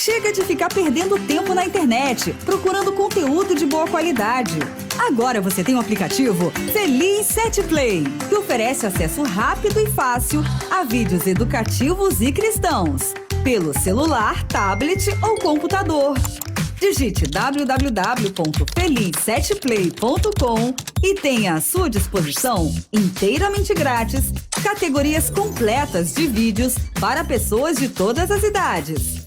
Chega de ficar perdendo tempo na internet, procurando conteúdo de boa qualidade. Agora você tem o aplicativo Feliz 7 Play, que oferece acesso rápido e fácil a vídeos educativos e cristãos, pelo celular, tablet ou computador. Digite www.feliz7play.com e tenha à sua disposição, inteiramente grátis, categorias completas de vídeos para pessoas de todas as idades.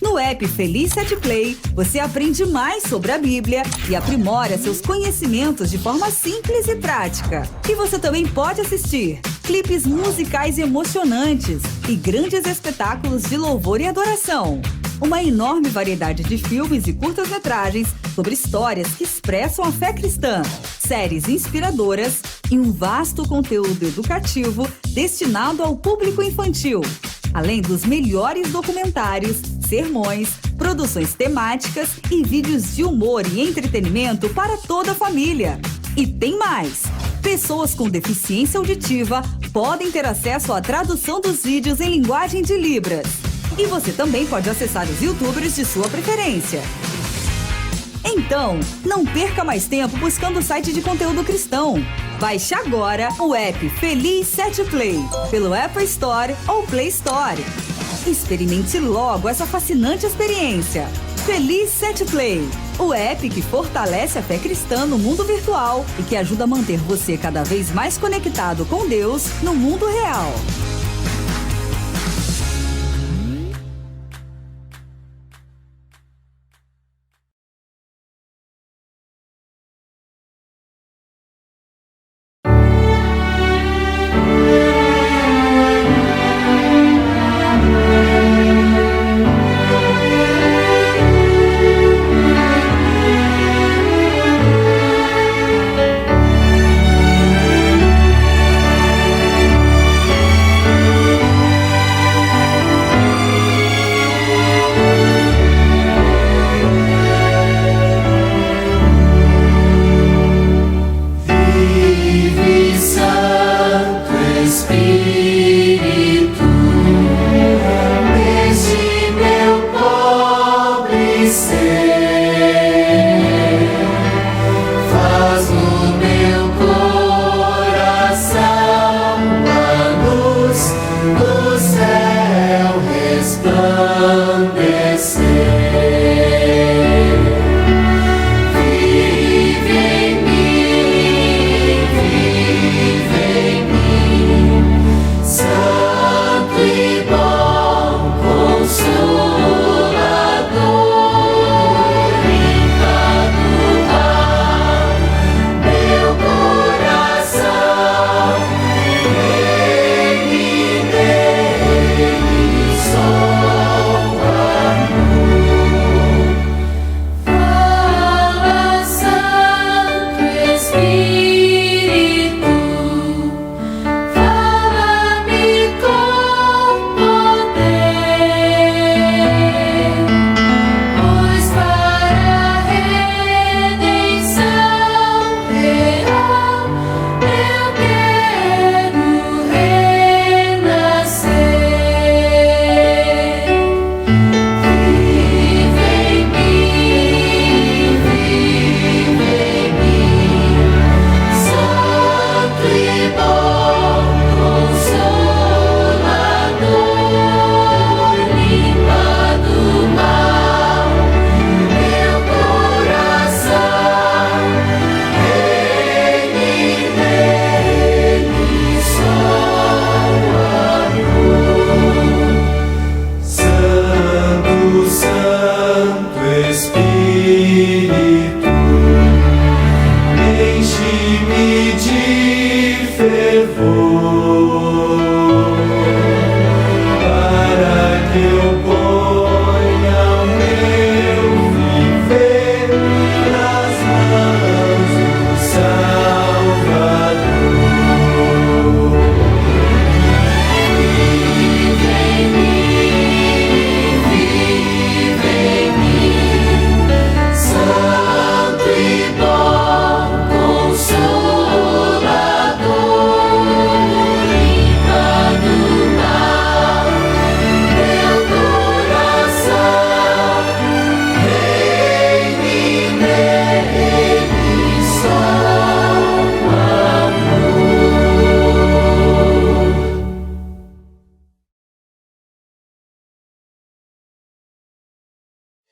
No app Feliz 7 Play, você aprende mais sobre a Bíblia e aprimora seus conhecimentos de forma simples e prática. E você também pode assistir clipes musicais emocionantes e grandes espetáculos de louvor e adoração. Uma enorme variedade de filmes e curtas-metragens sobre histórias que expressam a fé cristã, séries inspiradoras e um vasto conteúdo educativo destinado ao público infantil. Além dos melhores documentários, sermões, produções temáticas e vídeos de humor e entretenimento para toda a família. E tem mais! Pessoas com deficiência auditiva podem ter acesso à tradução dos vídeos em linguagem de Libras. E você também pode acessar os YouTubers de sua preferência. Então, não perca mais tempo buscando o site de conteúdo cristão. Baixe agora o app Feliz 7 Play, pelo Apple Store ou Play Store. Experimente logo essa fascinante experiência. Feliz 7 Play, o app que fortalece a fé cristã no mundo virtual e que ajuda a manter você cada vez mais conectado com Deus no mundo real.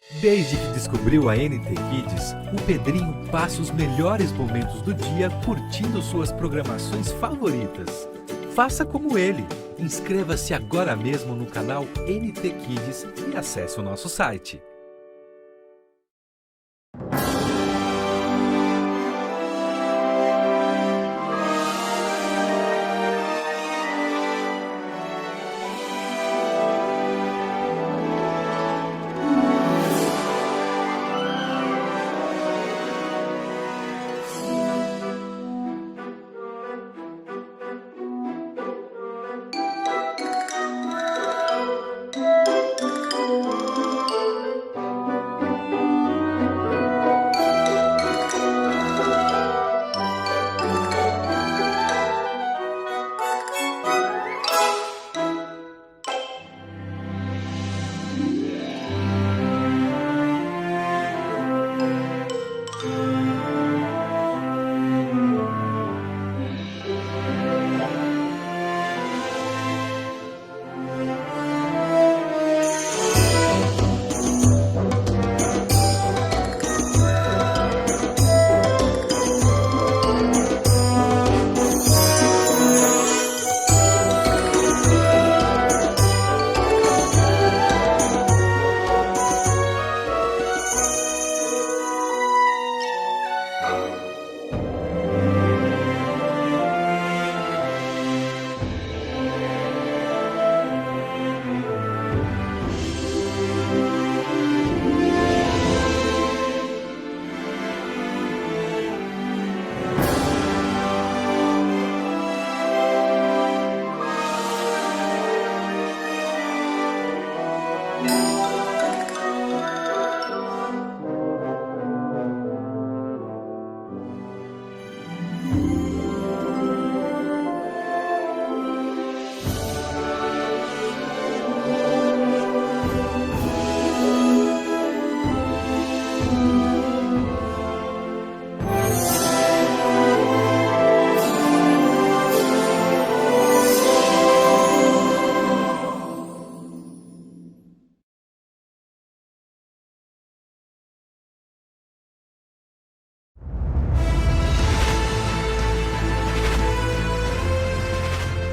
Desde que descobriu a NT Kids, o Pedrinho passa os melhores momentos do dia curtindo suas programações favoritas. Faça como ele. Inscreva-se agora mesmo no canal NT Kids e acesse o nosso site.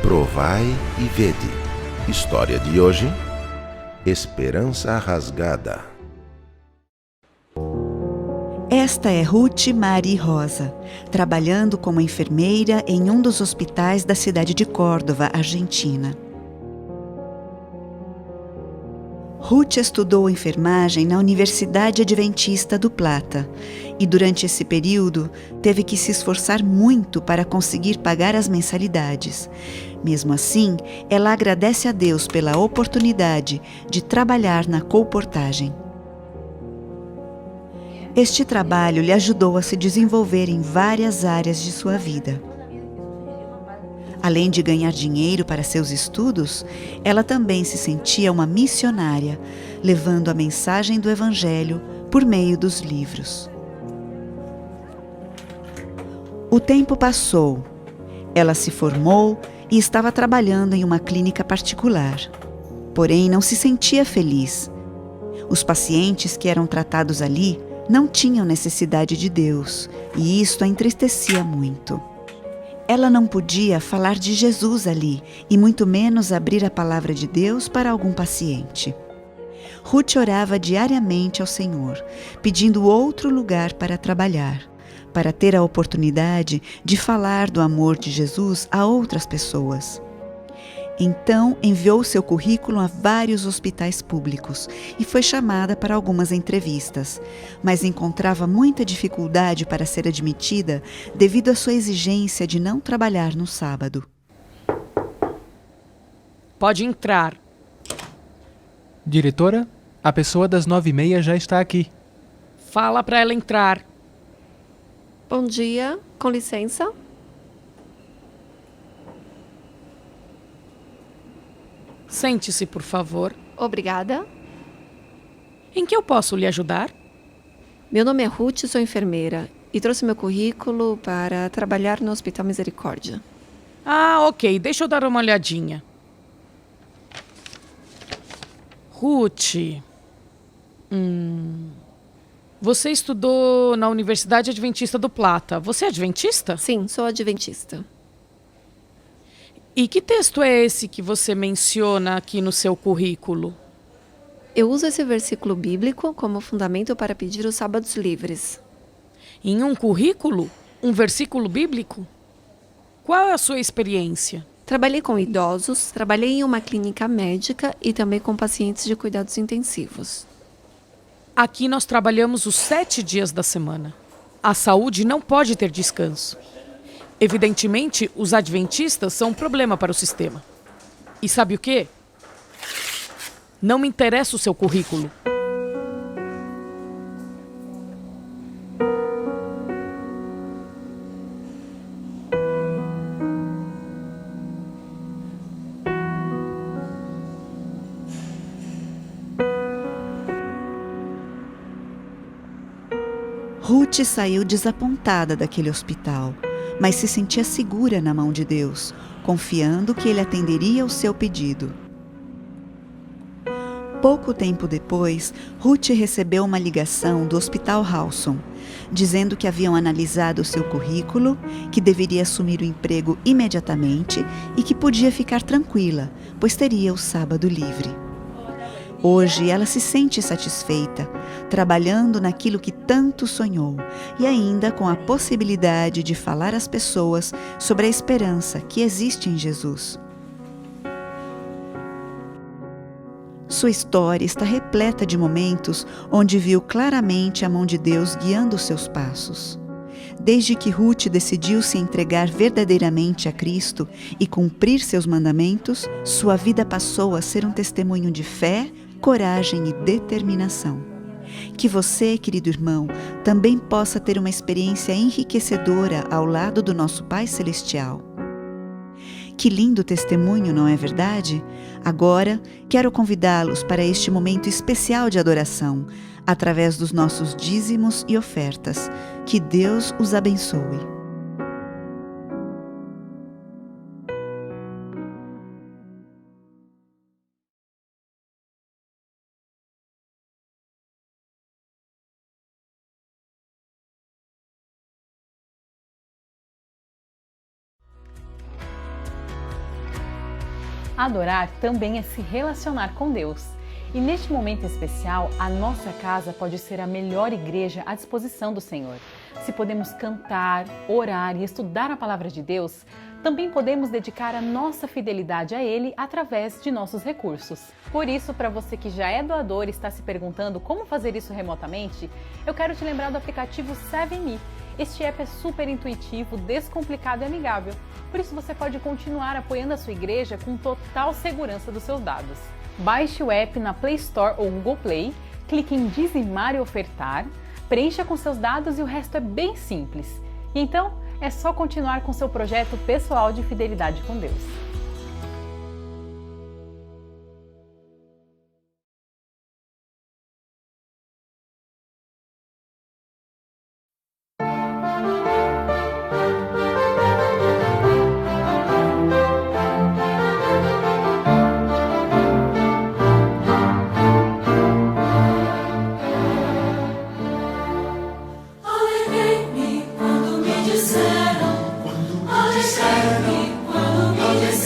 Provai e vede. História de hoje: Esperança rasgada. Esta é Ruth Mari Rosa, trabalhando como enfermeira em um dos hospitais da cidade de Córdoba, Argentina. Ruth estudou enfermagem na Universidade Adventista do Plata e, durante esse período, teve que se esforçar muito para conseguir pagar as mensalidades. Mesmo assim, ela agradece a Deus pela oportunidade de trabalhar na colportagem. Este trabalho lhe ajudou a se desenvolver em várias áreas de sua vida. Além de ganhar dinheiro para seus estudos, ela também se sentia uma missionária, levando a mensagem do Evangelho por meio dos livros. O tempo passou. Ela se formou e estava trabalhando em uma clínica particular. Porém, não se sentia feliz. Os pacientes que eram tratados ali não tinham necessidade de Deus, e isto a entristecia muito. Ela não podia falar de Jesus ali, e muito menos abrir a palavra de Deus para algum paciente. Ruth orava diariamente ao Senhor, pedindo outro lugar para trabalhar, para ter a oportunidade de falar do amor de Jesus a outras pessoas. Então, enviou seu currículo a vários hospitais públicos e foi chamada para algumas entrevistas, mas encontrava muita dificuldade para ser admitida devido à sua exigência de não trabalhar no sábado. Pode entrar. Diretora, a pessoa das 9h30 já está aqui. Fala para ela entrar. Bom dia, com licença. Sente-se, por favor. Obrigada. Em que eu posso lhe ajudar? Meu nome é Ruth, sou enfermeira e trouxe meu currículo para trabalhar no Hospital Misericórdia. Ah, ok. Deixa eu dar uma olhadinha. Ruth, Você estudou na Universidade Adventista do Plata. Você é adventista? Sim, sou adventista. E que texto é esse que você menciona aqui no seu currículo? Eu uso esse versículo bíblico como fundamento para pedir os sábados livres. Em um currículo? Um versículo bíblico? Qual é a sua experiência? Trabalhei com idosos, trabalhei em uma clínica médica e também com pacientes de cuidados intensivos. Aqui nós trabalhamos os 7 dias da semana. A saúde não pode ter descanso. Evidentemente, os adventistas são um problema para o sistema. E sabe o quê? Não me interessa o seu currículo. Ruth saiu desapontada daquele hospital, mas se sentia segura na mão de Deus, confiando que Ele atenderia o seu pedido. Pouco tempo depois, Ruth recebeu uma ligação do Hospital Halson, dizendo que haviam analisado o seu currículo, que deveria assumir o emprego imediatamente e que podia ficar tranquila, pois teria o sábado livre. Hoje ela se sente satisfeita, trabalhando naquilo que tanto sonhou e ainda com a possibilidade de falar às pessoas sobre a esperança que existe em Jesus. Sua história está repleta de momentos onde viu claramente a mão de Deus guiando os seus passos. Desde que Ruth decidiu se entregar verdadeiramente a Cristo e cumprir seus mandamentos, sua vida passou a ser um testemunho de fé, coragem e determinação. Que você, querido irmão, também possa ter uma experiência enriquecedora ao lado do nosso Pai Celestial. Que lindo testemunho, não é verdade? Agora, quero convidá-los para este momento especial de adoração, através dos nossos dízimos e ofertas. Que Deus os abençoe. Adorar também é se relacionar com Deus. E neste momento especial, a nossa casa pode ser a melhor igreja à disposição do Senhor. Se podemos cantar, orar e estudar a palavra de Deus, também podemos dedicar a nossa fidelidade a Ele através de nossos recursos. Por isso, para você que já é doador e está se perguntando como fazer isso remotamente, eu quero te lembrar do aplicativo 7Me. Este app é super intuitivo, descomplicado e amigável. Por isso você pode continuar apoiando a sua igreja com total segurança dos seus dados. Baixe o app na Play Store ou Google Play, clique em dizimar e ofertar, preencha com seus dados e o resto é bem simples. E então, é só continuar com seu projeto pessoal de fidelidade com Deus. Alegrei-me quando me disseram, alegrei-me quando me disseram.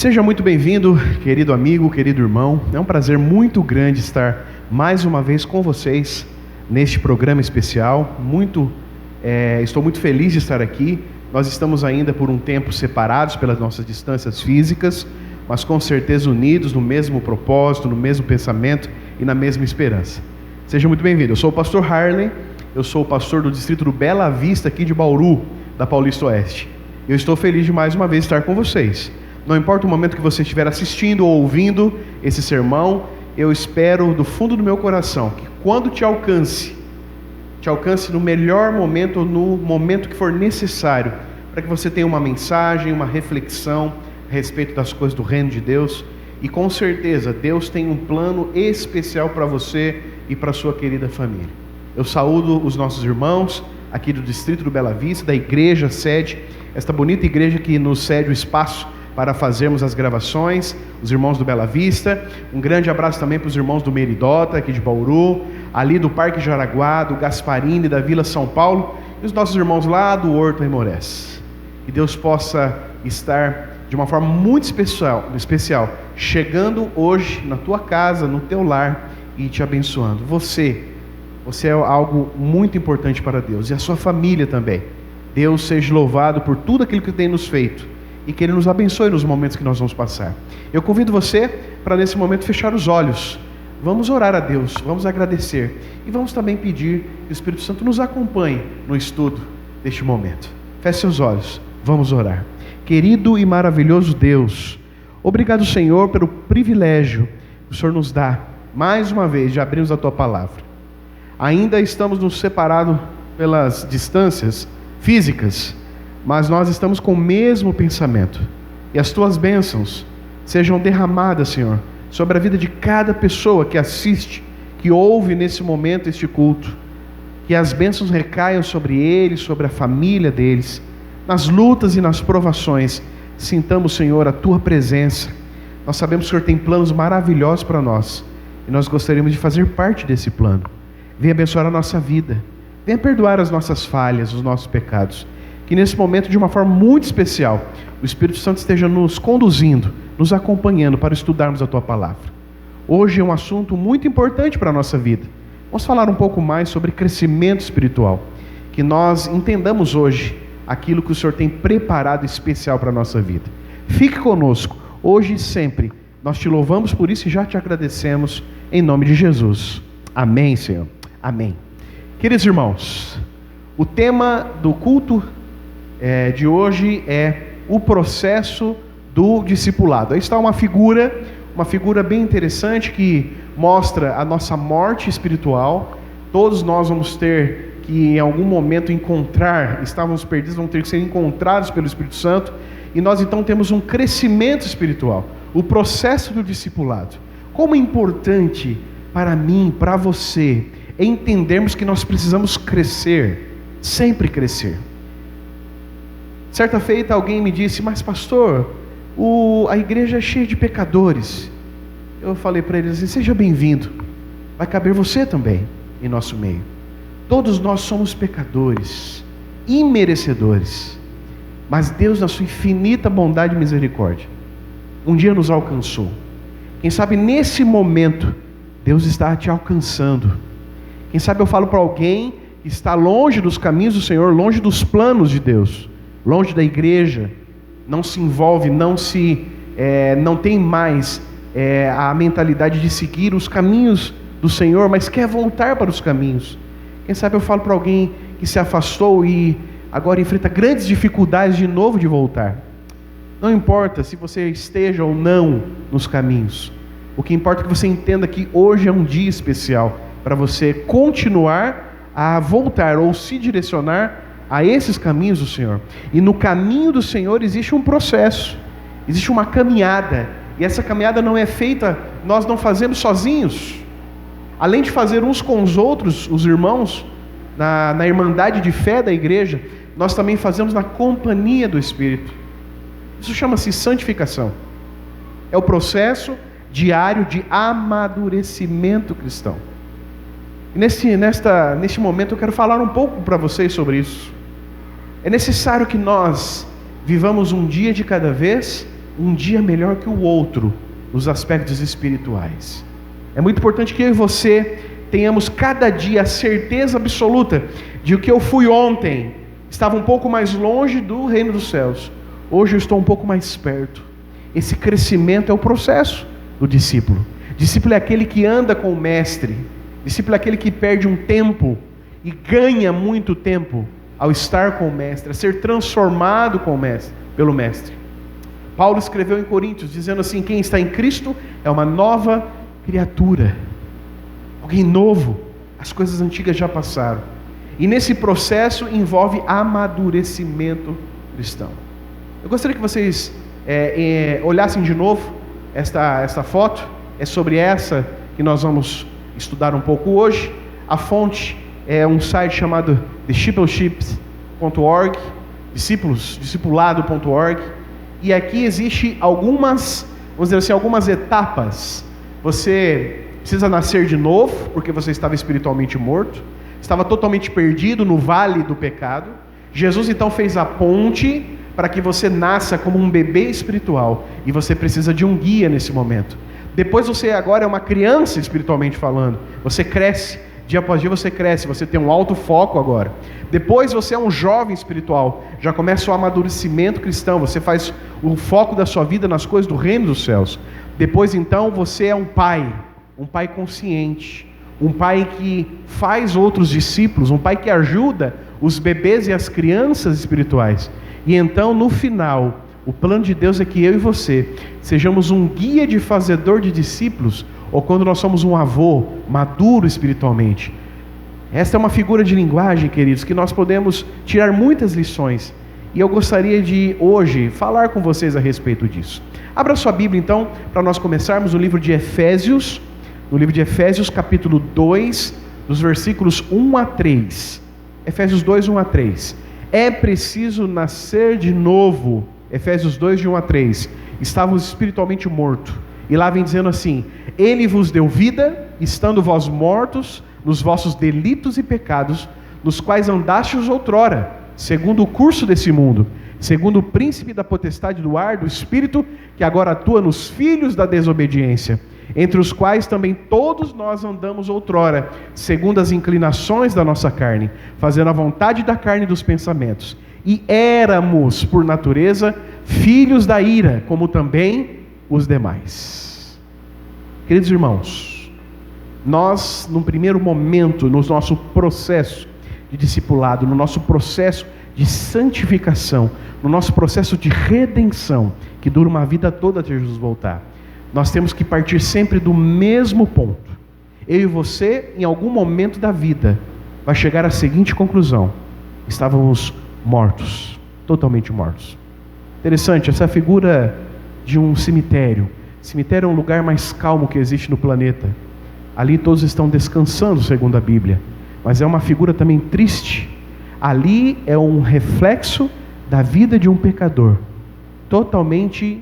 Seja muito bem-vindo, querido amigo, querido irmão. É um prazer muito grande estar mais uma vez com vocês neste programa especial. Estou muito feliz de estar aqui. Nós estamos ainda por um tempo separados pelas nossas distâncias físicas, mas com certeza unidos no mesmo propósito, no mesmo pensamento e na mesma esperança. Seja muito bem-vindo. Eu sou o pastor Harley, eu sou o pastor do distrito do Bela Vista, aqui de Bauru, da Paulista Oeste. Eu estou feliz de mais uma vez estar com vocês. Não importa o momento que você estiver assistindo ou ouvindo esse sermão, eu espero do fundo do meu coração que quando te alcance no melhor momento ou no momento que for necessário, para que você tenha uma mensagem, uma reflexão a respeito das coisas do reino de Deus. E com certeza Deus tem um plano especial para você e para a sua querida família. Eu saúdo os nossos irmãos aqui do distrito do Bela Vista, da igreja sede, esta bonita igreja que nos cede o espaço para fazermos as gravações, os irmãos do Bela Vista. Um grande abraço também para os irmãos do Meridota, aqui de Bauru, ali do Parque Jaraguá, do Gasparini, da Vila São Paulo, e os nossos irmãos lá do Horto Aimorés. Que Deus possa estar de uma forma muito especial, chegando hoje na tua casa, no teu lar e te abençoando. Você é algo muito importante para Deus e a sua família também. Deus seja louvado por tudo aquilo que tem nos feito e que Ele nos abençoe nos momentos que nós vamos passar. Eu convido você para nesse momento fechar os olhos. Vamos orar a Deus, vamos agradecer e vamos também pedir que o Espírito Santo nos acompanhe no estudo deste momento. Feche seus olhos, vamos orar. Querido e maravilhoso Deus, obrigado, Senhor, pelo privilégio que o Senhor nos dá mais uma vez de abrirmos a Tua Palavra. Ainda estamos nos separados pelas distâncias físicas, mas nós estamos com o mesmo pensamento. E as Tuas bênçãos sejam derramadas, Senhor, sobre a vida de cada pessoa que assiste, que ouve nesse momento este culto. Que as bênçãos recaiam sobre eles, sobre a família deles. Nas lutas e nas provações, sintamos, Senhor, a Tua presença. Nós sabemos que o Senhor tem planos maravilhosos para nós, e nós gostaríamos de fazer parte desse plano. Venha abençoar a nossa vida, venha perdoar as nossas falhas, os nossos pecados. Que nesse momento, de uma forma muito especial, o Espírito Santo esteja nos conduzindo, nos acompanhando para estudarmos a Tua Palavra. Hoje é um assunto muito importante para a nossa vida. Vamos falar um pouco mais sobre crescimento espiritual. Que nós entendamos hoje aquilo que o Senhor tem preparado especial para a nossa vida. Fique conosco, hoje e sempre. Nós Te louvamos por isso e já Te agradecemos, em nome de Jesus. Amém, Senhor. Amém. Queridos irmãos, o tema do culto de hoje é o processo do discipulado. Aí está uma figura bem interessante que mostra a nossa morte espiritual. Todos nós vamos ter que em algum momento estávamos perdidos, vamos ter que ser encontrados pelo Espírito Santo, e nós então temos um crescimento espiritual, o processo do discipulado. Como é importante para mim, para você, entendermos que nós precisamos crescer, sempre crescer. Certa feita alguém me disse: mas pastor, a igreja é cheia de pecadores. Eu falei para eles assim: seja bem-vindo, vai caber você também em nosso meio. Todos nós somos pecadores, imerecedores, mas Deus, na sua infinita bondade e misericórdia, um dia nos alcançou. Quem sabe nesse momento Deus está te alcançando. Quem sabe eu falo para alguém que está longe dos caminhos do Senhor, longe dos planos de Deus, longe da igreja, não se envolve, não tem mais a mentalidade de seguir os caminhos do Senhor, mas quer voltar para os caminhos. Quem sabe eu falo para alguém que se afastou e agora enfrenta grandes dificuldades de novo de voltar. Não importa se você esteja ou não nos caminhos, o que importa é que você entenda que hoje é um dia especial para você continuar a voltar ou se direcionar a esses caminhos do Senhor. E no caminho do Senhor existe um processo, existe uma caminhada, e essa caminhada não é feita, nós não fazemos sozinhos. Além de fazer uns com os outros, os irmãos, na irmandade de fé da igreja, nós também fazemos na companhia do Espírito. Isso chama-se santificação. É o processo diário de amadurecimento cristão. E neste momento eu quero falar um pouco para vocês sobre isso. É necessário que nós vivamos um dia de cada vez um dia melhor que o outro nos aspectos espirituais. É muito importante que eu e você tenhamos cada dia a certeza absoluta de que eu fui ontem, estava um pouco mais longe do reino dos céus, hoje eu estou um pouco mais perto. Esse crescimento é o processo do discípulo. Discípulo é aquele que anda com o mestre. Discípulo é aquele que perde um tempo e ganha muito tempo ao estar com o mestre, a ser transformado com o mestre, pelo mestre. Paulo escreveu em Coríntios dizendo assim: quem está em Cristo é uma nova criatura, alguém novo, as coisas antigas já passaram. E nesse processo envolve amadurecimento cristão. Eu gostaria que vocês olhassem de novo esta foto. É sobre essa que nós vamos estudar um pouco hoje. A fonte é um site chamado discipleship.org, discipulado.org, e aqui existe algumas, vamos dizer assim, algumas etapas. Você precisa nascer de novo, porque você estava espiritualmente morto, estava totalmente perdido no vale do pecado. Jesus então fez a ponte para que você nasça como um bebê espiritual, e você precisa de um guia nesse momento. Depois você agora é uma criança espiritualmente falando, você cresce, dia após dia você cresce, você tem um alto foco agora. Depois você é um jovem espiritual, já começa o amadurecimento cristão, você faz o foco da sua vida nas coisas do reino dos céus. Depois então você é um pai consciente, um pai que faz outros discípulos, um pai que ajuda os bebês e as crianças espirituais. E então no final, o plano de Deus é que eu e você sejamos um guia de fazedor de discípulos, ou quando nós somos um avô maduro espiritualmente. Esta é uma figura de linguagem, queridos, que nós podemos tirar muitas lições. E eu gostaria de hoje falar com vocês a respeito disso. Abra sua Bíblia então, para nós começarmos no livro de Efésios, capítulo 2, dos versículos 1 a 3. Efésios 2, 1 a 3. É preciso nascer de novo. Efésios 2, de 1 a 3. Estávamos espiritualmente mortos. E lá vem dizendo assim: Ele vos deu vida, estando vós mortos nos vossos delitos e pecados, nos quais andastes outrora, segundo o curso desse mundo, segundo o príncipe da potestade do ar, do espírito, que agora atua nos filhos da desobediência, entre os quais também todos nós andamos outrora, segundo as inclinações da nossa carne, fazendo a vontade da carne e dos pensamentos. E éramos, por natureza, filhos da ira, como também os demais. Queridos irmãos, nós, no primeiro momento, no nosso processo de discipulado, no nosso processo de santificação, no nosso processo de redenção, que dura uma vida toda até Jesus voltar, nós temos que partir sempre do mesmo ponto. Eu e você, em algum momento da vida, vai chegar à seguinte conclusão: estávamos mortos, totalmente mortos. Interessante, essa figura de um cemitério. Cemitério é um lugar mais calmo que existe no planeta. Ali todos estão descansando, segundo a Bíblia. Mas é uma figura também triste. Ali é um reflexo da vida de um pecador, totalmente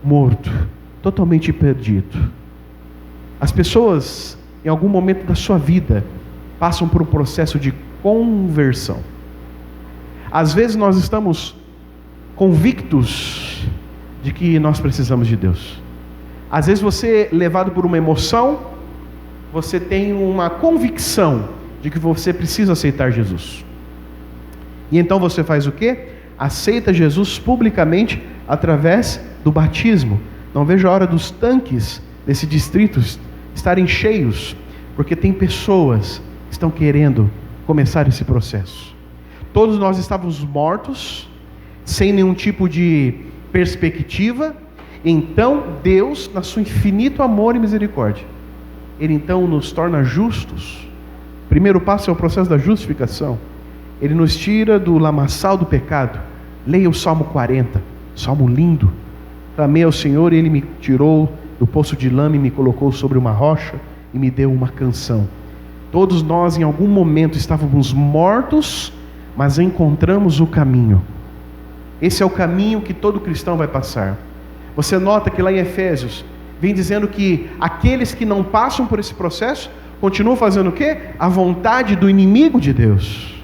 morto, totalmente perdido. As pessoas, em algum momento da sua vida, passam por um processo de conversão. Às vezes nós estamos convictos de que nós precisamos de Deus. Às vezes você, levado por uma emoção, você tem uma convicção de que você precisa aceitar Jesus. E então você faz o quê? Aceita Jesus publicamente através do batismo. Não vejo a hora dos tanques desse distrito estarem cheios, porque tem pessoas que estão querendo começar esse processo. Todos nós estávamos mortos, sem nenhum tipo de perspectiva. Então Deus, na seu infinito amor e misericórdia, Ele então nos torna justos. O primeiro passo é o processo da justificação. Ele nos tira do lamaçal do pecado. Leia o Salmo 40, Salmo lindo. Clamei ao Senhor e Ele me tirou do poço de lama e me colocou sobre uma rocha e me deu uma canção. Todos nós em algum momento estávamos mortos, mas encontramos o caminho. Esse é o caminho que todo cristão vai passar. Você nota que lá em Efésios vem dizendo que aqueles que não passam por esse processo continuam fazendo o quê? A vontade do inimigo de Deus.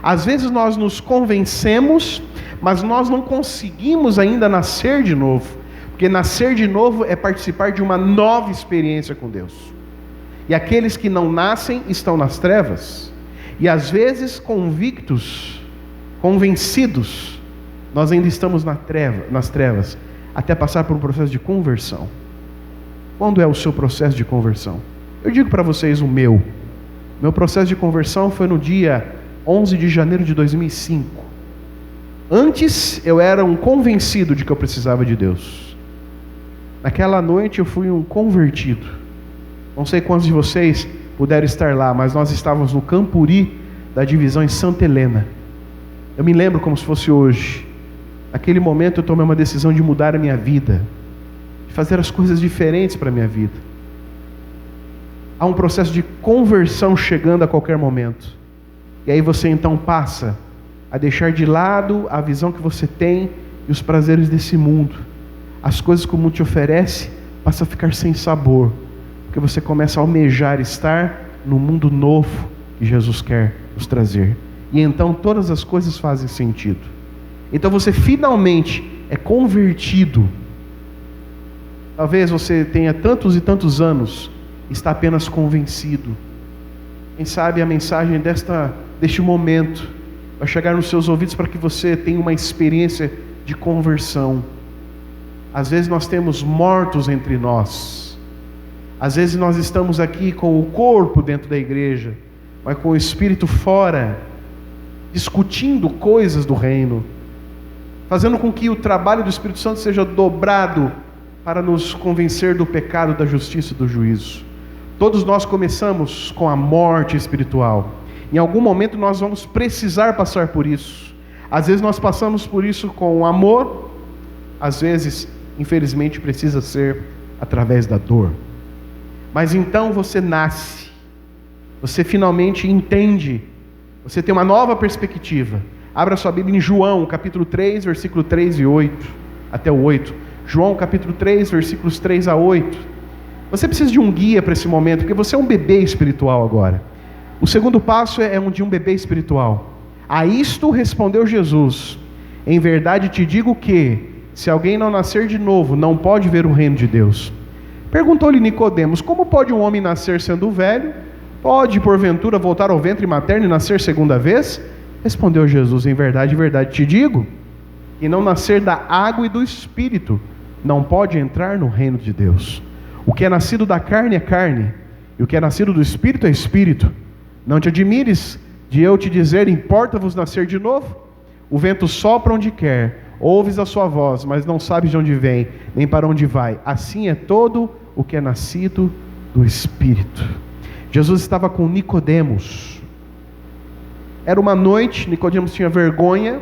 Às vezes nós nos convencemos, mas nós não conseguimos ainda nascer de novo. Porque nascer de novo é participar de uma nova experiência com Deus. E aqueles que não nascem estão nas trevas. E às vezes convictos, convencidos, nós ainda estamos nas trevas, até passar por um processo de conversão. Quando é o seu processo de conversão? Eu digo para vocês o meu. Meu processo de conversão foi no dia 11 de janeiro de 2005. Antes eu era um convencido de que eu precisava de Deus. Naquela noite eu fui um convertido. Não sei quantos de vocês puderam estar lá, mas nós estávamos no Campuri da divisão em Santa Helena. Eu me lembro como se fosse hoje. Naquele momento eu tomei uma decisão de mudar a minha vida, de fazer as coisas diferentes para a minha vida. Há um processo de conversão chegando a qualquer momento. E aí você então passa a deixar de lado a visão que você tem e os prazeres desse mundo. As coisas que o mundo te oferece passam a ficar sem sabor, porque você começa a almejar estar no mundo novo que Jesus quer nos trazer. E então todas as coisas fazem sentido. Então você finalmente é convertido. Talvez você tenha tantos e tantos anos, está apenas convencido. Quem sabe a mensagem deste momento vai chegar nos seus ouvidos para que você tenha uma experiência de conversão. Às vezes nós temos mortos entre nós. Às vezes nós estamos aqui com o corpo dentro da igreja, mas com o espírito fora, discutindo coisas do reino, fazendo com que o trabalho do Espírito Santo seja dobrado para nos convencer do pecado, da justiça e do juízo. Todos nós começamos com a morte espiritual. Em algum momento nós vamos precisar passar por isso. Às vezes nós passamos por isso com amor, às vezes, infelizmente, precisa ser através da dor. Mas então você nasce, você finalmente entende, você tem uma nova perspectiva. Abra sua Bíblia em João, capítulo 3, versículo 3 e 8, até o 8. João, capítulo 3, versículos 3 a 8. Você precisa de um guia para esse momento, porque você é um bebê espiritual agora. O segundo passo é de um bebê espiritual. A isto respondeu Jesus: em verdade te digo que, se alguém não nascer de novo, não pode ver o reino de Deus. Perguntou-lhe Nicodemos: como pode um homem nascer sendo velho? Pode, porventura, voltar ao ventre materno e nascer segunda vez? Respondeu Jesus: em verdade te digo, e não nascer da água e do Espírito, não pode entrar no reino de Deus. O que é nascido da carne é carne, e o que é nascido do Espírito é Espírito. Não te admires de eu te dizer: importa-vos nascer de novo? O vento sopra onde quer, ouves a sua voz, mas não sabes de onde vem, nem para onde vai. Assim é todo o que é nascido do Espírito. Jesus estava com Nicodemos. Era uma noite, Nicodemos tinha vergonha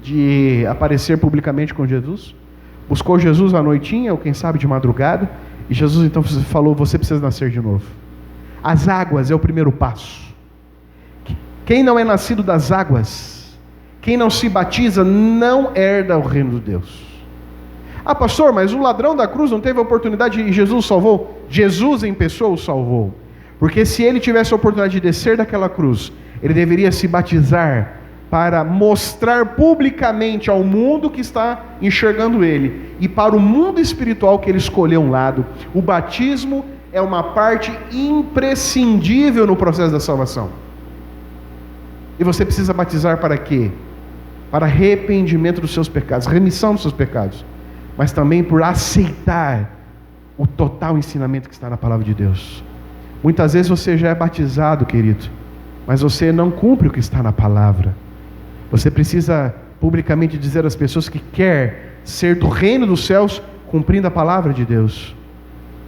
de aparecer publicamente com Jesus. Buscou Jesus à noitinha, ou quem sabe de madrugada, e Jesus então falou: você precisa nascer de novo. As águas é o primeiro passo. Quem não é nascido das águas, quem não se batiza, não herda o reino de Deus. Ah, pastor, mas o ladrão da cruz não teve a oportunidade e Jesus salvou? Jesus em pessoa o salvou. Porque se ele tivesse a oportunidade de descer daquela cruz, ele deveria se batizar para mostrar publicamente ao mundo que está enxergando ele, e para o mundo espiritual que ele escolheu um lado. O batismo é uma parte imprescindível no processo da salvação. E você precisa batizar para quê? Para arrependimento dos seus pecados, remissão dos seus pecados, mas também por aceitar o total ensinamento que está na palavra de Deus. Muitas vezes você já é batizado, querido, mas você não cumpre o que está na palavra. Você precisa publicamente dizer às pessoas que quer ser do reino dos céus, cumprindo a palavra de Deus.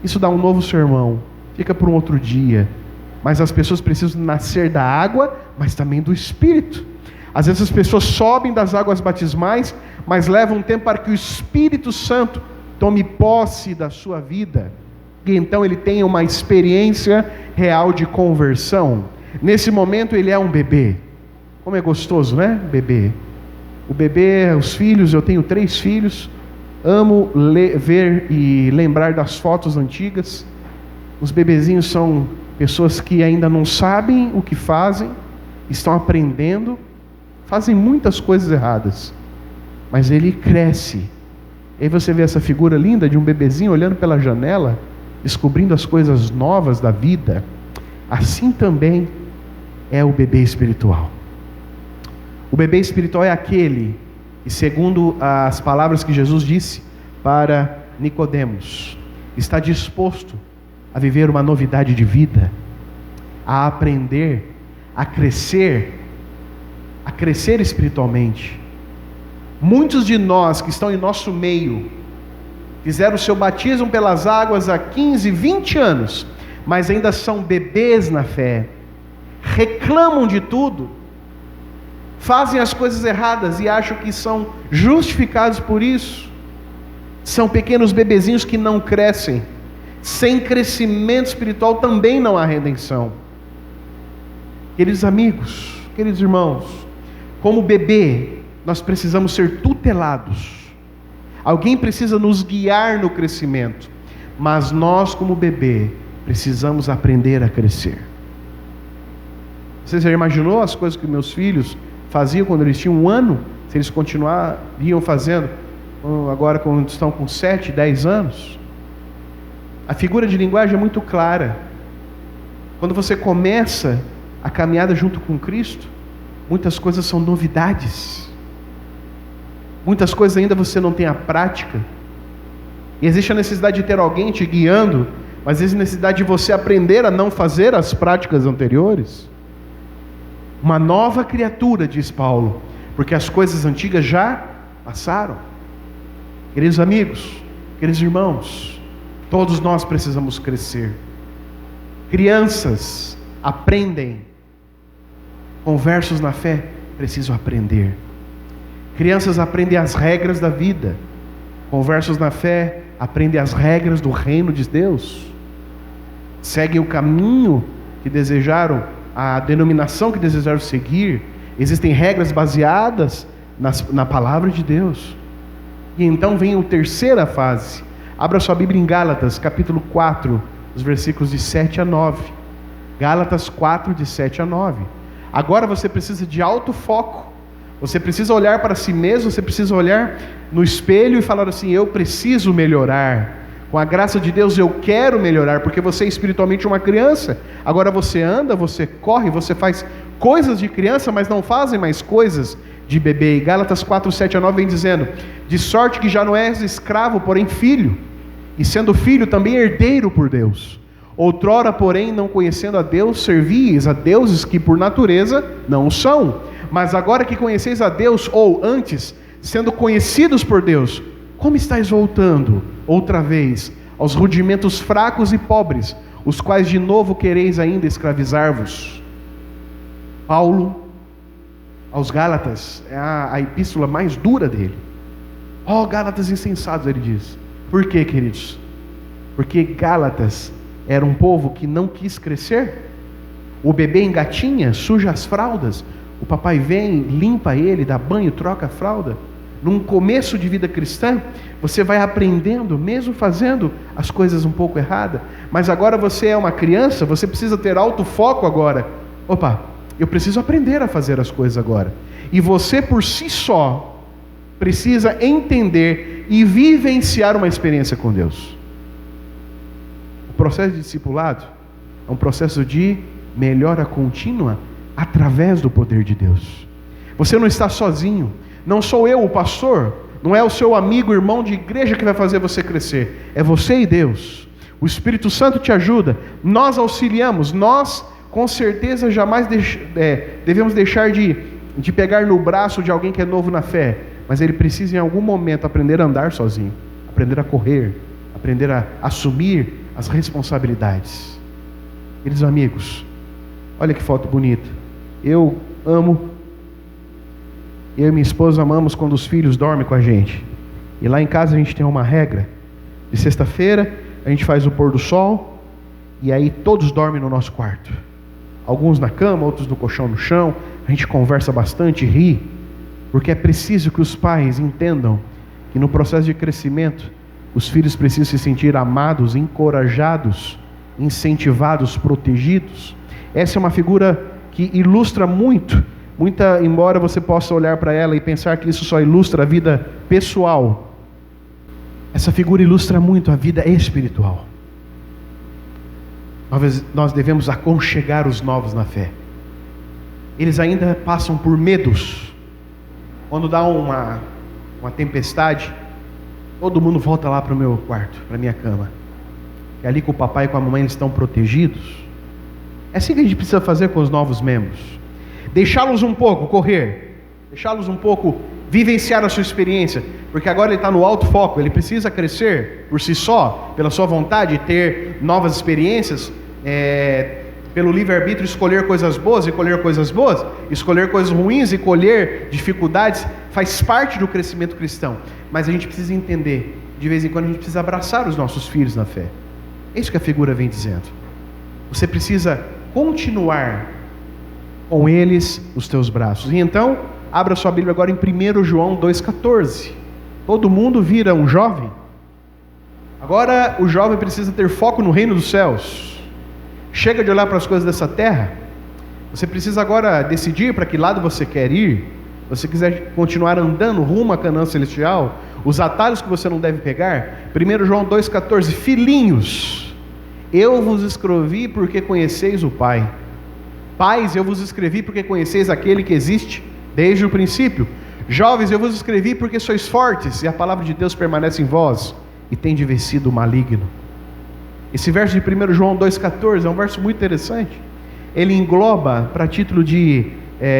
Isso dá um novo sermão, fica por um outro dia. Mas as pessoas precisam nascer da água, mas também do Espírito. Às vezes as pessoas sobem das águas batismais, mas levam um tempo para que o Espírito Santo tome posse da sua vida, e então ele tenha uma experiência real de conversão. Nesse momento ele é um bebê. Como é gostoso, né? Bebê. O bebê, os filhos, eu tenho 3 filhos. Amo ver e lembrar das fotos antigas. Os bebezinhos são pessoas que ainda não sabem o que fazem, estão aprendendo, fazem muitas coisas erradas, mas ele cresce. E aí você vê essa figura linda de um bebezinho olhando pela janela, descobrindo as coisas novas da vida. Assim também é o bebê espiritual. O bebê espiritual é aquele que, segundo as palavras que Jesus disse para Nicodemos, está disposto a viver uma novidade de vida, a aprender, a crescer espiritualmente. Muitos de nós que estão em nosso meio fizeram o seu batismo pelas águas há 15, 20 anos, mas ainda são bebês na fé, reclamam de tudo, fazem as coisas erradas e acham que são justificados por isso. São pequenos bebezinhos que não crescem. Sem crescimento espiritual também não há redenção. Queridos amigos, queridos irmãos, como bebê, nós precisamos ser tutelados. Alguém precisa nos guiar no crescimento, mas nós, como bebê, precisamos aprender a crescer. Você já imaginou as coisas que meus filhos faziam quando eles tinham 1 ano? Se eles continuariam fazendo agora quando estão com 7, 10 anos? A figura de linguagem é muito clara. Quando você começa a caminhada junto com Cristo, muitas coisas são novidades. Muitas coisas ainda você não tem a prática. E existe a necessidade de ter alguém te guiando, mas existe a necessidade de você aprender a não fazer as práticas anteriores. Uma nova criatura, diz Paulo, porque as coisas antigas já passaram. Queridos amigos, queridos irmãos, todos nós precisamos crescer. Crianças aprendem. Conversos na fé precisam aprender. Crianças aprendem as regras da vida. Conversos na fé aprendem as regras do reino de Deus. Seguem o caminho que desejaram, a denominação que desejaram seguir. Existem regras baseadas na palavra de Deus. E então vem a terceira fase. Abra sua Bíblia em Gálatas, capítulo 4, os versículos de 7 a 9. Gálatas 4, de 7 a 9. Agora você precisa de alto foco. Você precisa olhar para si mesmo, você precisa olhar no espelho e falar assim: eu preciso melhorar. Com a graça de Deus eu quero melhorar, porque você é espiritualmente uma criança. Agora você anda, você corre, você faz coisas de criança, mas não fazem mais coisas de bebê. E Gálatas 4, 7 a 9 vem dizendo: de sorte que já não és escravo, porém filho, e sendo filho também herdeiro por Deus. Outrora, porém, não conhecendo a Deus, servíeis a deuses que por natureza não o são. Mas agora que conheceis a Deus, ou antes, sendo conhecidos por Deus, como estáis voltando outra vez aos rudimentos fracos e pobres, os quais de novo quereis ainda escravizar-vos? Paulo, aos Gálatas, é a epístola mais dura dele. Gálatas insensatos, ele diz. Por quê, queridos? Porque Gálatas era um povo que não quis crescer. O bebê engatinha, suja as fraldas, o papai vem, limpa ele, dá banho, troca a fralda. Num começo de vida cristã, você vai aprendendo, mesmo fazendo as coisas um pouco erradas. Mas agora você é uma criança, você precisa ter alto foco agora. Eu preciso aprender a fazer as coisas agora. E você por si só precisa entender e vivenciar uma experiência com Deus. O processo de discipulado é um processo de melhora contínua através do poder de Deus. Você não está sozinho. Não sou eu, o pastor. Não é o seu amigo, irmão de igreja que vai fazer você crescer. É você e Deus. O Espírito Santo te ajuda. Nós auxiliamos. Nós, com certeza, jamais devemos deixar de pegar no braço de alguém que é novo na fé. Mas ele precisa em algum momento aprender a andar sozinho. Aprender a correr. Aprender a assumir as responsabilidades. Queridos amigos, olha que foto bonita. Eu e minha esposa amamos quando os filhos dormem com a gente. E lá em casa a gente tem uma regra. De sexta-feira a gente faz o pôr do sol, e aí todos dormem no nosso quarto. Alguns na cama, outros no colchão no chão. A gente conversa bastante, ri, porque é preciso que os pais entendam que no processo de crescimento os filhos precisam se sentir amados, encorajados, incentivados, protegidos. Essa é uma figura que ilustra muito embora você possa olhar para ela e pensar que isso só ilustra a vida pessoal, essa figura ilustra muito a vida espiritual. Nós devemos aconchegar os novos na fé. Eles ainda passam por medos. Quando dá uma tempestade, todo mundo volta lá para o meu quarto, para a minha cama. E ali com o papai e com a mamãe eles estão protegidos. É assim que a gente precisa fazer com os novos membros. Deixá-los um pouco correr. Deixá-los um pouco vivenciar a sua experiência. Porque agora ele está no alto foco. Ele precisa crescer por si só, pela sua vontade, ter novas experiências, pelo livre-arbítrio escolher coisas boas e colher coisas boas, escolher coisas ruins e colher dificuldades, faz parte do crescimento cristão. Mas a gente precisa entender, de vez em quando a gente precisa abraçar os nossos filhos na fé. É isso que a figura vem dizendo. Você precisa continuar com eles nos teus braços. E então, abra sua Bíblia agora em 1 João 2,14. Todo mundo vira um jovem. Agora o jovem precisa ter foco no reino dos céus. Chega de olhar para as coisas dessa terra. Você precisa agora decidir para que lado você quer ir. Se você quiser continuar andando rumo à Canaã celestial, os atalhos que você não deve pegar. 1 João 2,14. Filhinhos, eu vos escrevi porque conheceis o Pai. Pais, eu vos escrevi porque conheceis aquele que existe desde o princípio. Jovens, eu vos escrevi porque sois fortes e a palavra de Deus permanece em vós e tende vencido o maligno. Esse verso de 1 João 2,14 é um verso muito interessante. Ele engloba, para título de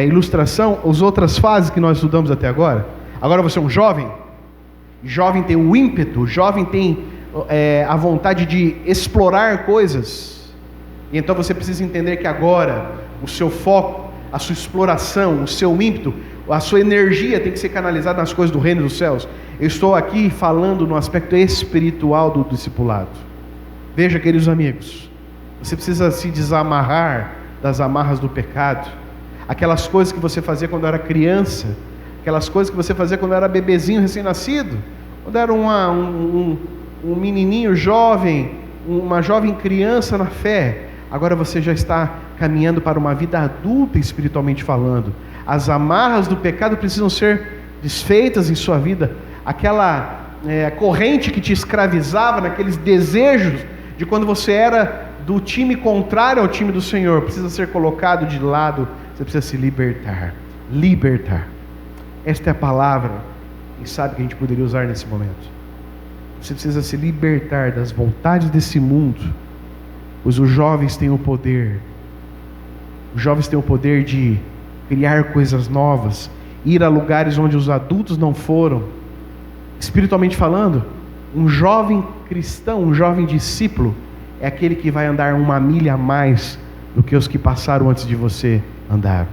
ilustração, as outras fases que nós estudamos até agora. Agora você é um jovem. Jovem tem o ímpeto, jovem tem a vontade de explorar coisas. E então você precisa entender que agora o seu foco, a sua exploração, o seu ímpeto, a sua energia tem que ser canalizada nas coisas do reino dos céus. Eu estou aqui falando no aspecto espiritual do discipulado. Veja, queridos amigos, você precisa se desamarrar das amarras do pecado. Aquelas coisas que você fazia quando era criança, aquelas coisas que você fazia quando era bebezinho recém-nascido, quando era um menininho jovem, uma jovem criança na fé. Agora você já está caminhando para uma vida adulta espiritualmente falando. As amarras do pecado precisam ser desfeitas em sua vida. Aquela corrente que te escravizava naqueles desejos de quando você era do time contrário ao time do Senhor, precisa ser colocado de lado. Você precisa se libertar. Libertar. Esta é a palavra, quem sabe, que a gente poderia usar nesse momento. Você precisa se libertar das vontades desse mundo, pois os jovens têm o poder. Os jovens têm o poder de criar coisas novas, ir a lugares onde os adultos não foram. Espiritualmente falando, um jovem cristão, um jovem discípulo, é aquele que vai andar 1 milha a mais do que os que passaram antes de você andaram.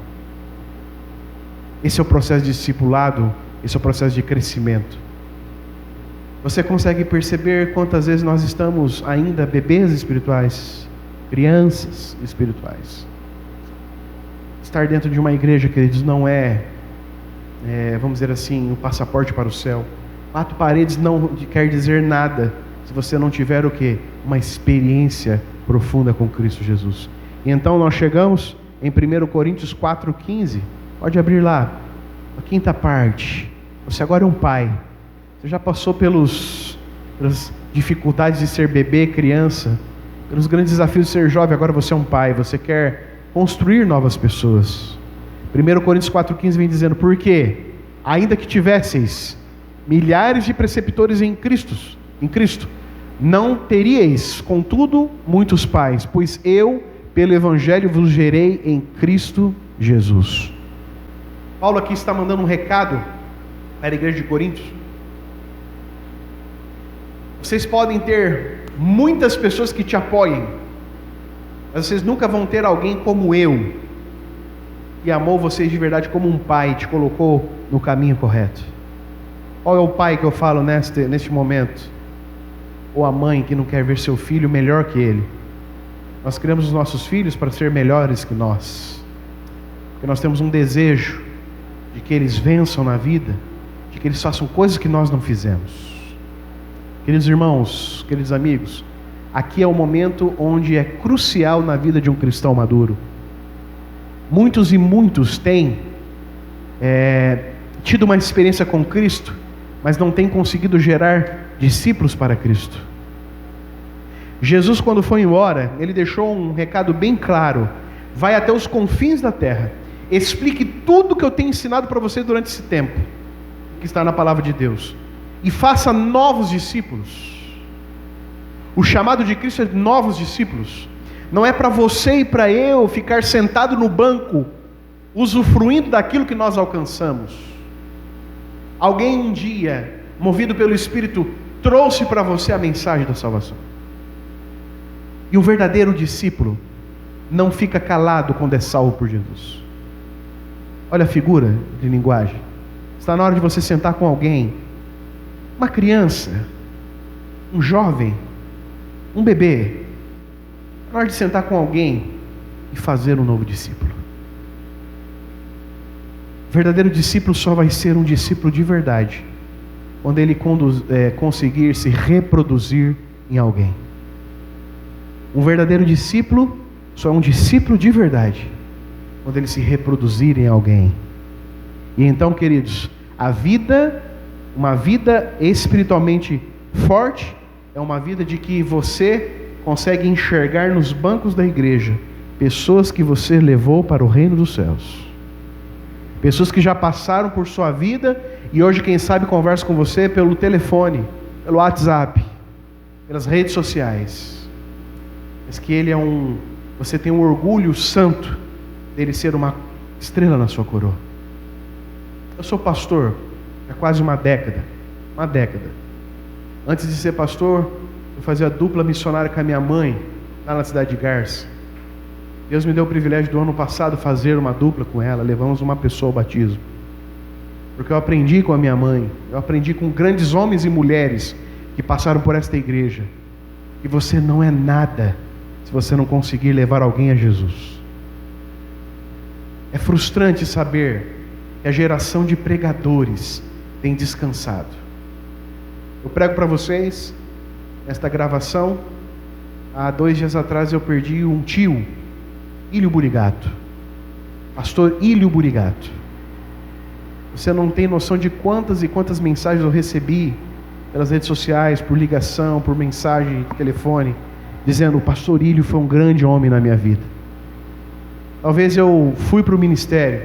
Esse é o processo de discipulado, esse é o processo de crescimento. Você consegue perceber quantas vezes nós estamos ainda bebês espirituais, crianças espirituais? Estar dentro de uma igreja, queridos, não vamos dizer assim, um passaporte para o céu. 4 paredes não quer dizer nada se você não tiver o quê? Uma experiência profunda com Cristo Jesus. E então nós chegamos em 1 Coríntios 4,15. Pode abrir lá, a 5ª parte. Você agora é um pai. Você já passou pelas dificuldades de ser bebê, criança, pelos grandes desafios de ser jovem. Agora você é um pai. Você quer construir novas pessoas. 1 Coríntios 4,15 vem dizendo: porque, ainda que tivesseis milhares de preceptores em Cristo, não teríeis, contudo, muitos pais, pois eu, pelo Evangelho, vos gerei em Cristo Jesus. Paulo aqui está mandando um recado para a igreja de Coríntios. Vocês podem ter muitas pessoas que te apoiem, mas vocês nunca vão ter alguém como eu, que amou vocês de verdade como um pai, te colocou no caminho correto. Qual é o pai que eu falo neste momento? Ou a mãe que não quer ver seu filho melhor que ele? Nós criamos os nossos filhos para ser melhores que nós, porque nós temos um desejo de que eles vençam na vida, de que eles façam coisas que nós não fizemos. Queridos irmãos, queridos amigos, aqui é o momento onde é crucial na vida de um cristão maduro. Muitos têm tido uma experiência com Cristo, mas não tem conseguido gerar discípulos para Cristo. Jesus, quando foi embora, ele deixou um recado bem claro: vai até os confins da terra, explique tudo que eu tenho ensinado para você durante esse tempo, que está na palavra de Deus, e faça novos discípulos. O chamado de Cristo é novos discípulos. Não é para você e para eu ficar sentado no banco, usufruindo daquilo que nós alcançamos. Alguém um dia, movido pelo Espírito, trouxe para você a mensagem da salvação. E um verdadeiro discípulo não fica calado quando é salvo por Jesus. Olha a figura de linguagem. Está na hora de você sentar com alguém, uma criança, um jovem, um bebê. Está na hora de sentar com alguém e fazer um novo discípulo. O verdadeiro discípulo só vai ser um discípulo de verdade quando ele conseguir se reproduzir em alguém. Um verdadeiro discípulo só é um discípulo de verdade quando ele se reproduzir em alguém. E então, queridos, uma vida espiritualmente forte, é uma vida de que você consegue enxergar nos bancos da igreja pessoas que você levou para o reino dos céus. Pessoas que já passaram por sua vida e hoje, quem sabe, conversam com você pelo telefone, pelo WhatsApp, pelas redes sociais. Mas que você tem um orgulho santo dele ser uma estrela na sua coroa. Eu sou pastor há quase uma década. Antes de ser pastor, eu fazia dupla missionária com a minha mãe, lá na cidade de Garça. Deus me deu o privilégio do ano passado fazer uma dupla com ela. Levamos uma pessoa ao batismo. Porque eu aprendi com a minha mãe, eu aprendi com grandes homens e mulheres que passaram por esta igreja, que você não é nada se você não conseguir levar alguém a Jesus. É frustrante saber que a geração de pregadores tem descansado. Eu prego para vocês esta gravação. Há 2 dias atrás eu perdi um tio, Ilho Burigato, pastor Ilho Burigato. Você não tem noção de quantas e quantas mensagens eu recebi pelas redes sociais, por ligação, por mensagem de telefone, dizendo: o pastor Ilho foi um grande homem na minha vida. Talvez eu fui para o ministério,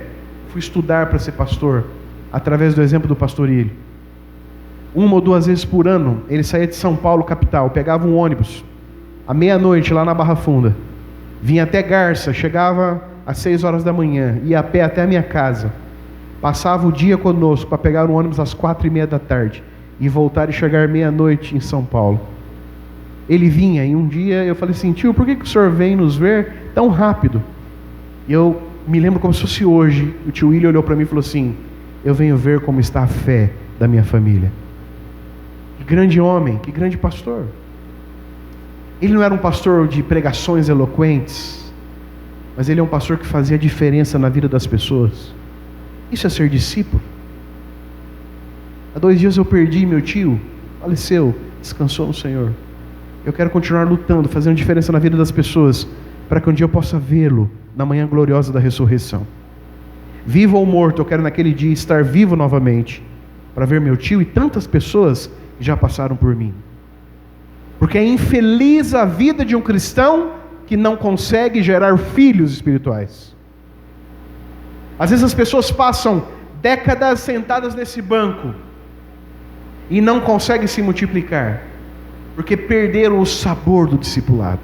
fui estudar para ser pastor, através do exemplo do pastor Ilho. 1 ou 2 vezes por ano, ele saía de São Paulo, capital, pegava um ônibus, à meia-noite, lá na Barra Funda, vinha até Garça, chegava às 6 horas da manhã, ia a pé até a minha casa, passava o dia conosco para pegar um ônibus às 4:30 da tarde, e voltar e chegar meia-noite em São Paulo. Ele vinha, e um dia eu falei assim: tio, por que o senhor vem nos ver tão rápido? E eu me lembro como se fosse hoje. O tio William olhou para mim e falou assim: eu venho ver como está a fé da minha família. Que grande homem, que grande pastor. Ele não era um pastor de pregações eloquentes, mas ele é um pastor que fazia diferença na vida das pessoas. Isso é ser discípulo. Há 2 dias eu perdi meu tio, faleceu, descansou no Senhor. Eu quero continuar lutando, fazendo diferença na vida das pessoas, para que um dia eu possa vê-lo na manhã gloriosa da ressurreição. Vivo ou morto, eu quero naquele dia estar vivo novamente, para ver meu tio e tantas pessoas que já passaram por mim. Porque é infeliz a vida de um cristão que não consegue gerar filhos espirituais. Às vezes as pessoas passam décadas sentadas nesse banco e não conseguem se multiplicar, porque perderam o sabor do discipulado.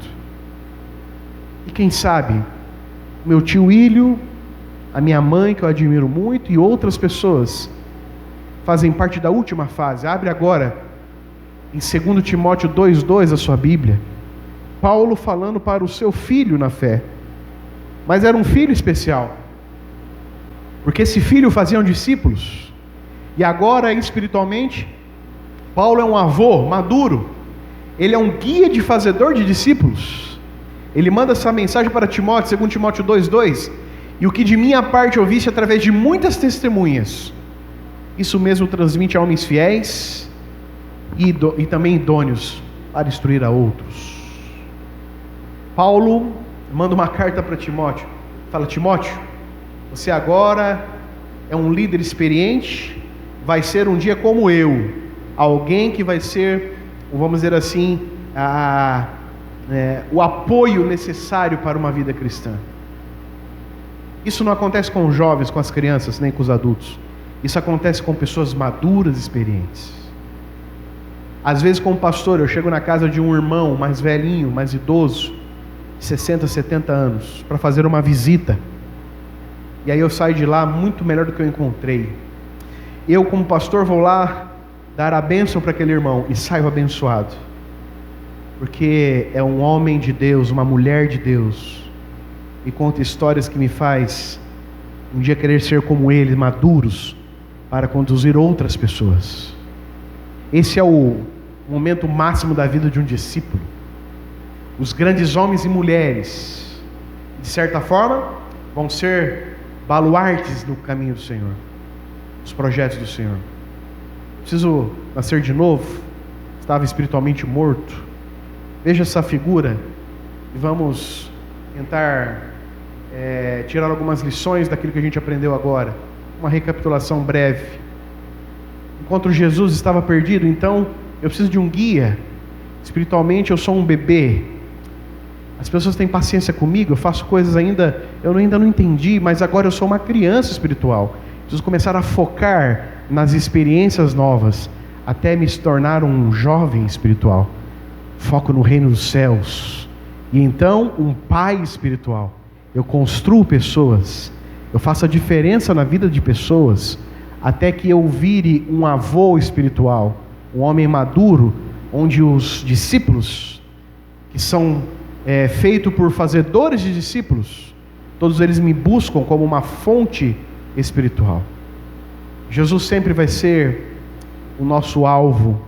E quem sabe, meu tio Ilho, a minha mãe, que eu admiro muito, e outras pessoas fazem parte da última fase. Abre agora em 2 Timóteo 2:2 a sua Bíblia. Paulo falando para o seu filho na fé. Mas era um filho especial, porque esse filho fazia discípulos. E agora, espiritualmente, Paulo é um avô maduro. Ele é um guia de fazedor de discípulos. Ele manda essa mensagem para Timóteo, 2 Timóteo 2:2. E o que de minha parte ouviste através de muitas testemunhas, isso mesmo transmite a homens fiéis e também idôneos para instruir a outros. Paulo manda uma carta para Timóteo. Fala: Timóteo, você agora é um líder experiente, vai ser um dia como eu, alguém que vai ser, vamos dizer assim, o apoio necessário para uma vida cristã. Isso não acontece com os jovens, com as crianças, nem com os adultos. Isso acontece com pessoas maduras, experientes. Às vezes, como pastor, eu chego na casa de um irmão mais velhinho, mais idoso, 60, 70 anos, para fazer uma visita. E aí eu saio de lá muito melhor do que eu encontrei. Eu, como pastor, vou lá dar a bênção para aquele irmão e saio abençoado. Porque é um homem de Deus, uma mulher de Deus, e conta histórias que me faz um dia querer ser como ele, maduros, para conduzir outras pessoas. Esse é o momento máximo da vida de um discípulo. Os grandes homens e mulheres, de certa forma, vão ser baluartes no caminho do Senhor, os projetos do Senhor. Preciso nascer de novo, estava espiritualmente morto. Veja essa figura e vamos tentar tirar algumas lições daquilo que a gente aprendeu agora. Uma recapitulação breve. Enquanto Jesus estava perdido, então eu preciso de um guia. Espiritualmente eu sou um bebê. As pessoas têm paciência comigo, eu faço coisas eu ainda não entendi, mas agora eu sou uma criança espiritual. Preciso começar a focar nas experiências novas, até me tornar um jovem espiritual. Foco no reino dos céus. E então, um pai espiritual. Eu construo pessoas. Eu faço a diferença na vida de pessoas, até que eu vire um avô espiritual, um homem maduro, onde os discípulos, que são feitos por fazedores de discípulos, todos eles me buscam como uma fonte espiritual. Jesus sempre vai ser o nosso alvo,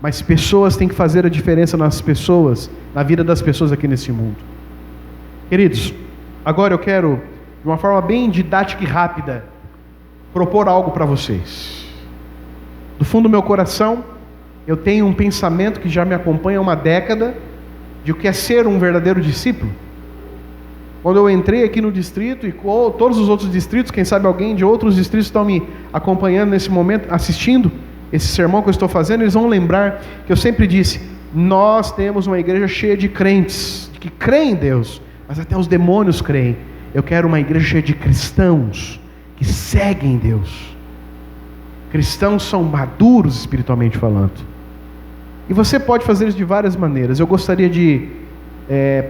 mas pessoas têm que fazer a diferença nas pessoas, na vida das pessoas aqui nesse mundo. Queridos, agora eu quero, de uma forma bem didática e rápida, propor algo para vocês. Do fundo do meu coração, eu tenho um pensamento que já me acompanha há uma década, de o que é ser um verdadeiro discípulo. Quando eu entrei aqui no distrito, e todos os outros distritos, quem sabe alguém de outros distritos estão me acompanhando nesse momento, assistindo esse sermão que eu estou fazendo, eles vão lembrar que eu sempre disse: nós temos uma igreja cheia de crentes, que creem em Deus, mas até os demônios creem. Eu quero uma igreja cheia de cristãos, que seguem Deus. Cristãos são maduros espiritualmente falando. E você pode fazer isso de várias maneiras. Eu gostaria de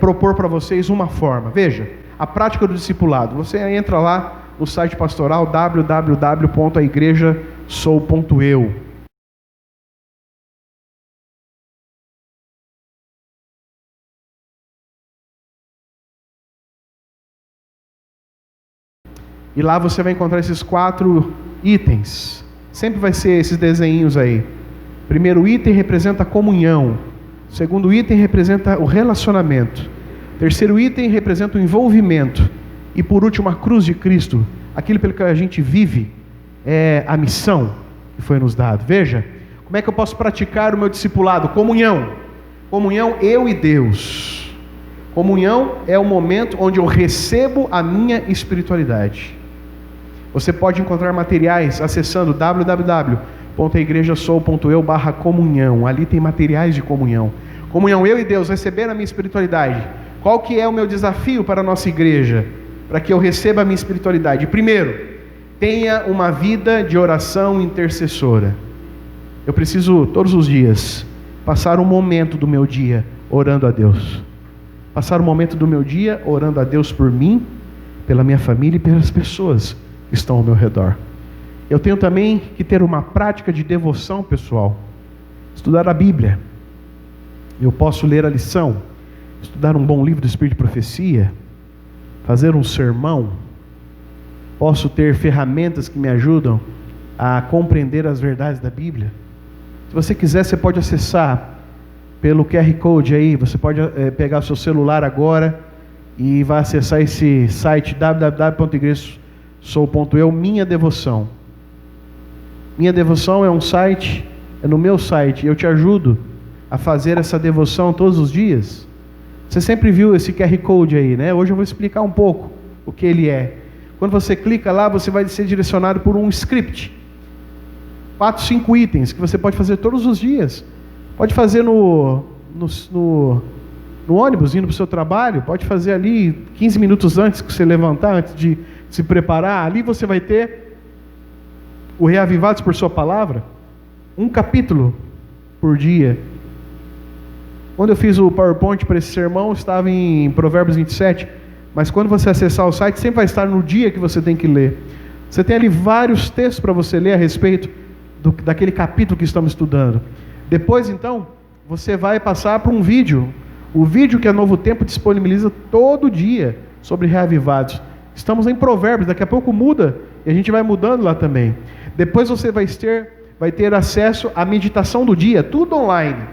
propor para vocês uma forma. Veja, a prática do discipulado. Você entra lá no site pastoral www.aigrejasou.eu. E lá você vai encontrar esses 4 itens. Sempre vai ser esses desenhinhos aí. Primeiro item representa a comunhão. Segundo item representa o relacionamento. Terceiro item representa o envolvimento. E por último, a cruz de Cristo. Aquilo pelo que a gente vive é a missão que foi nos dada. Veja, como é que eu posso praticar o meu discipulado? Comunhão. Comunhão, eu e Deus. Comunhão é o momento onde eu recebo a minha espiritualidade. Você pode encontrar materiais acessando www.aigrejasou.eu/comunhão. Ali tem materiais de comunhão. Comunhão, eu e Deus, receber a minha espiritualidade. Qual que é o meu desafio para a nossa igreja? Para que eu receba a minha espiritualidade. Primeiro, tenha uma vida de oração intercessora. Eu preciso, todos os dias, passar um momento do meu dia orando a Deus. Passar um momento do meu dia orando a Deus por mim, pela minha família e pelas pessoas que estão ao meu redor. Eu tenho também que ter uma prática de devoção pessoal. Estudar a Bíblia. Eu posso ler a lição, estudar um bom livro do Espírito de Profecia, fazer um sermão. Posso ter ferramentas que me ajudam a compreender as verdades da Bíblia. Se você quiser, você pode acessar pelo QR Code aí. Você pode pegar o seu celular agora e vai acessar esse site www.aigrejasou.eu, Minha Devoção. Minha Devoção é um site, é no meu site. Eu te ajudo a fazer essa devoção todos os dias. Você sempre viu esse QR Code aí, né? Hoje eu vou explicar um pouco o que ele é. Quando você clica lá, você vai ser direcionado por um script. 4, 5 itens que você pode fazer todos os dias. Pode fazer no ônibus, indo para o seu trabalho. Pode fazer ali 15 minutos antes que você levantar, antes de se preparar. Ali você vai ter o Reavivados por Sua Palavra. Um capítulo por dia. Quando eu fiz o PowerPoint para esse sermão, estava em Provérbios 27. Mas quando você acessar o site, sempre vai estar no dia que você tem que ler. Você tem ali vários textos para você ler a respeito daquele capítulo que estamos estudando. Depois, então, você vai passar para um vídeo. O vídeo que a Novo Tempo disponibiliza todo dia sobre reavivados. Estamos em Provérbios, daqui a pouco muda e a gente vai mudando lá também. Depois você vai ter acesso à meditação do dia, tudo online.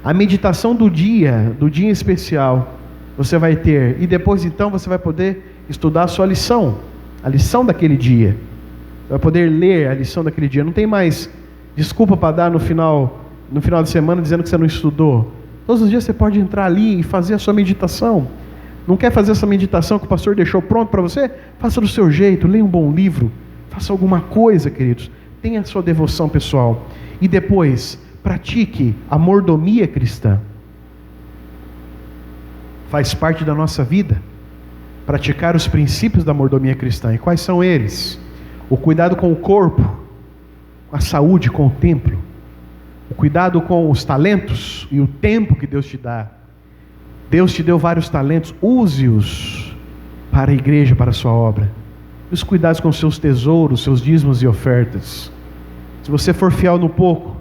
A meditação do dia especial, você vai ter. E depois então você vai poder estudar a sua lição, a lição daquele dia. Você vai poder ler a lição daquele dia. Não tem mais desculpa para dar no final de semana dizendo que você não estudou. Todos os dias você pode entrar ali e fazer a sua meditação. Não quer fazer essa meditação que o pastor deixou pronto para você? Faça do seu jeito, leia um bom livro, faça alguma coisa, queridos. Tenha a sua devoção pessoal. E depois, pratique a mordomia cristã. Faz parte da nossa vida praticar os princípios da mordomia cristã. E quais são eles? O cuidado com o corpo, com a saúde, com o templo. O cuidado com os talentos e o tempo que Deus te dá. Deus te deu vários talentos, use-os para a igreja, para a sua obra. Os cuidados com seus tesouros, seus dízimos e ofertas. Se você for fiel no pouco,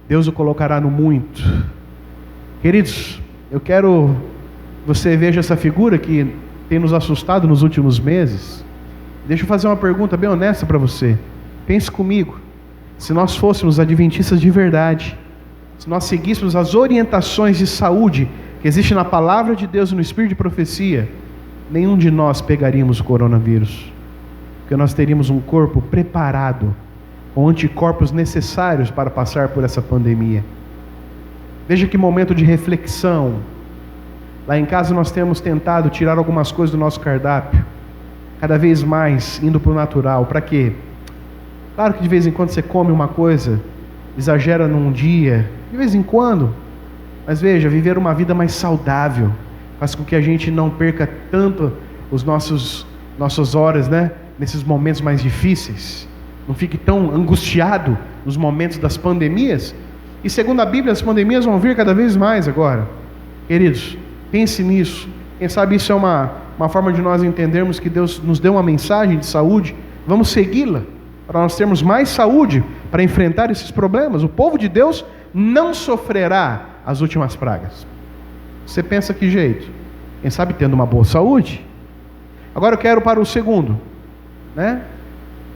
Deus o colocará no muito. Queridos, eu quero que você veja essa figura que tem nos assustado nos últimos meses. Deixa eu fazer uma pergunta bem honesta para você. Pense comigo. Se nós fôssemos adventistas de verdade, se nós seguíssemos as orientações de saúde que existem na palavra de Deus e no espírito de profecia, nenhum de nós pegaríamos o coronavírus, porque nós teríamos um corpo preparado, com anticorpos necessários para passar por essa pandemia. Veja que momento de reflexão. Lá em casa nós temos tentado tirar algumas coisas do nosso cardápio, cada vez mais indo para o natural. Para quê? Claro que de vez em quando você come uma coisa, exagera num dia, de vez em quando. Mas veja, viver uma vida mais saudável faz com que a gente não perca tanto os nossas horas, né? Nesses momentos mais difíceis. Não fique tão angustiado nos momentos das pandemias. E segundo a Bíblia, as pandemias vão vir cada vez mais agora. Queridos, pense nisso. Quem sabe isso é uma forma de nós entendermos que Deus nos deu uma mensagem de saúde. Vamos segui-la, para nós termos mais saúde para enfrentar esses problemas. O povo de Deus não sofrerá as últimas pragas. Você pensa que jeito? Quem sabe tendo uma boa saúde? Agora eu quero para o segundo, né?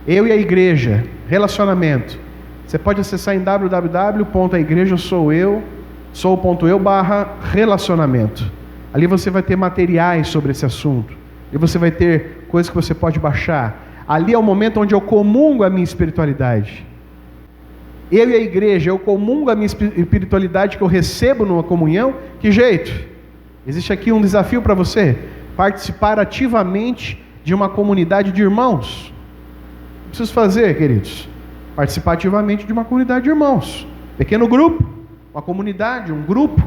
Eu e a igreja, relacionamento. Você pode acessar em www.igrejasou.eu/relacionamento. Ali você vai ter materiais sobre esse assunto. E você vai ter coisas que você pode baixar. Ali é o momento onde eu comungo a minha espiritualidade. Eu e a igreja, eu comungo a minha espiritualidade que eu recebo numa comunhão. Que jeito? Existe aqui um desafio para você. Participar ativamente de uma comunidade de irmãos. O que preciso fazer, queridos? Participar ativamente de uma comunidade de irmãos. Pequeno grupo, uma comunidade, um grupo,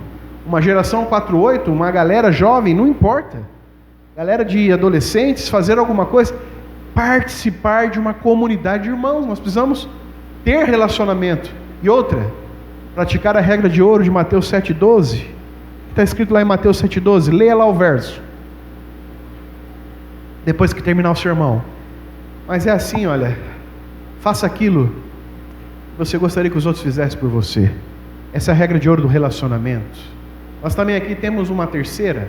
uma geração 4-8, uma galera jovem, não importa. Galera de adolescentes, fazer alguma coisa. Participar de uma comunidade de irmãos. Nós precisamos ter relacionamento. E outra, praticar a regra de ouro de Mateus 7,12. Está escrito lá em Mateus 7,12. Leia lá o verso. Depois que terminar o sermão. Mas é assim, olha. Faça aquilo que você gostaria que os outros fizessem por você. Essa é a regra de ouro do relacionamento. Nós também aqui temos uma terceira.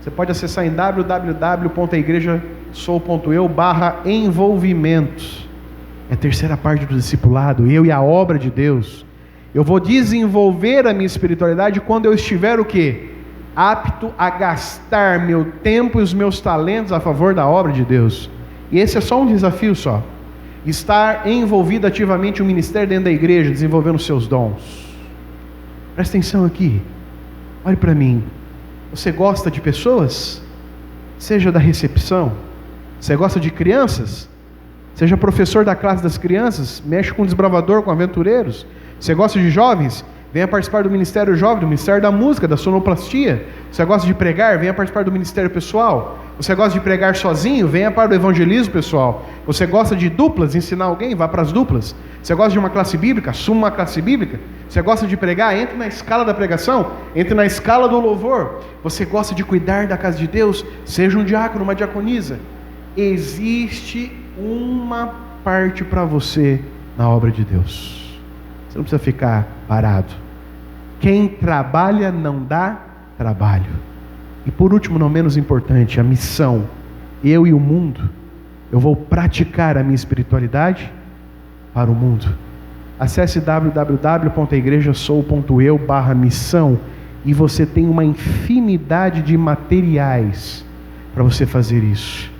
Você pode acessar em www.igrejasou.eu/envolvimento. É a terceira parte do discipulado, eu e a obra de Deus. Eu vou desenvolver a minha espiritualidade quando eu estiver o quê? Apto a gastar meu tempo e os meus talentos a favor da obra de Deus. E esse é só um desafio só. Estar envolvido ativamente no ministério dentro da igreja, desenvolvendo os seus dons. Presta atenção aqui. Olhe para mim. Você gosta de pessoas? Seja da recepção. Você gosta de crianças? Seja professor da classe das crianças, mexe com desbravador, com aventureiros. Você gosta de jovens? Venha participar do Ministério Jovem, do Ministério da Música, da Sonoplastia. Você gosta de pregar? Venha participar do Ministério Pessoal. Você gosta de pregar sozinho? Venha para o evangelismo pessoal. Você gosta de duplas, ensinar alguém? Vá para as duplas. Você gosta de uma classe bíblica? Assuma uma classe bíblica. Você gosta de pregar? Entre na escala da pregação. Entre na escala do louvor. Você gosta de cuidar da casa de Deus? Seja um diácono, uma diaconisa. Existe uma parte para você na obra de Deus. Você não precisa ficar parado. Quem trabalha não dá trabalho. E por último, não menos importante, a missão. Eu e o mundo. Eu vou praticar a minha espiritualidade para o mundo. Acesse www.igrejasoul.eu/missão e você tem uma infinidade de materiais para você fazer isso.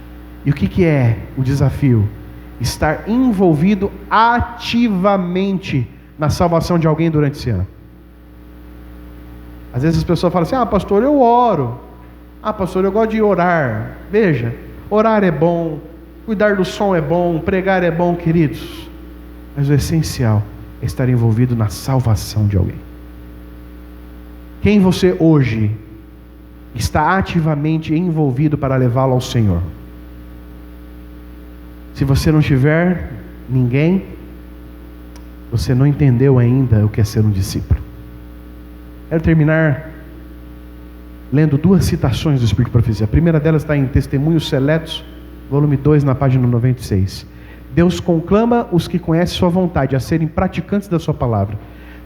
E o que é o desafio? Estar envolvido ativamente na salvação de alguém durante esse ano. Às vezes as pessoas falam assim: pastor, eu oro. Pastor, eu gosto de orar. Veja, orar é bom, cuidar do som é bom, pregar é bom, queridos. Mas o essencial é estar envolvido na salvação de alguém. Quem você hoje está ativamente envolvido para levá-lo ao Senhor? Se você não tiver ninguém, você não entendeu ainda o que é ser um discípulo. Quero terminar lendo duas citações do Espírito de Profecia. A primeira delas está em Testemunhos Seletos, volume 2, na página 96. Deus conclama os que conhecem sua vontade a serem praticantes da sua palavra.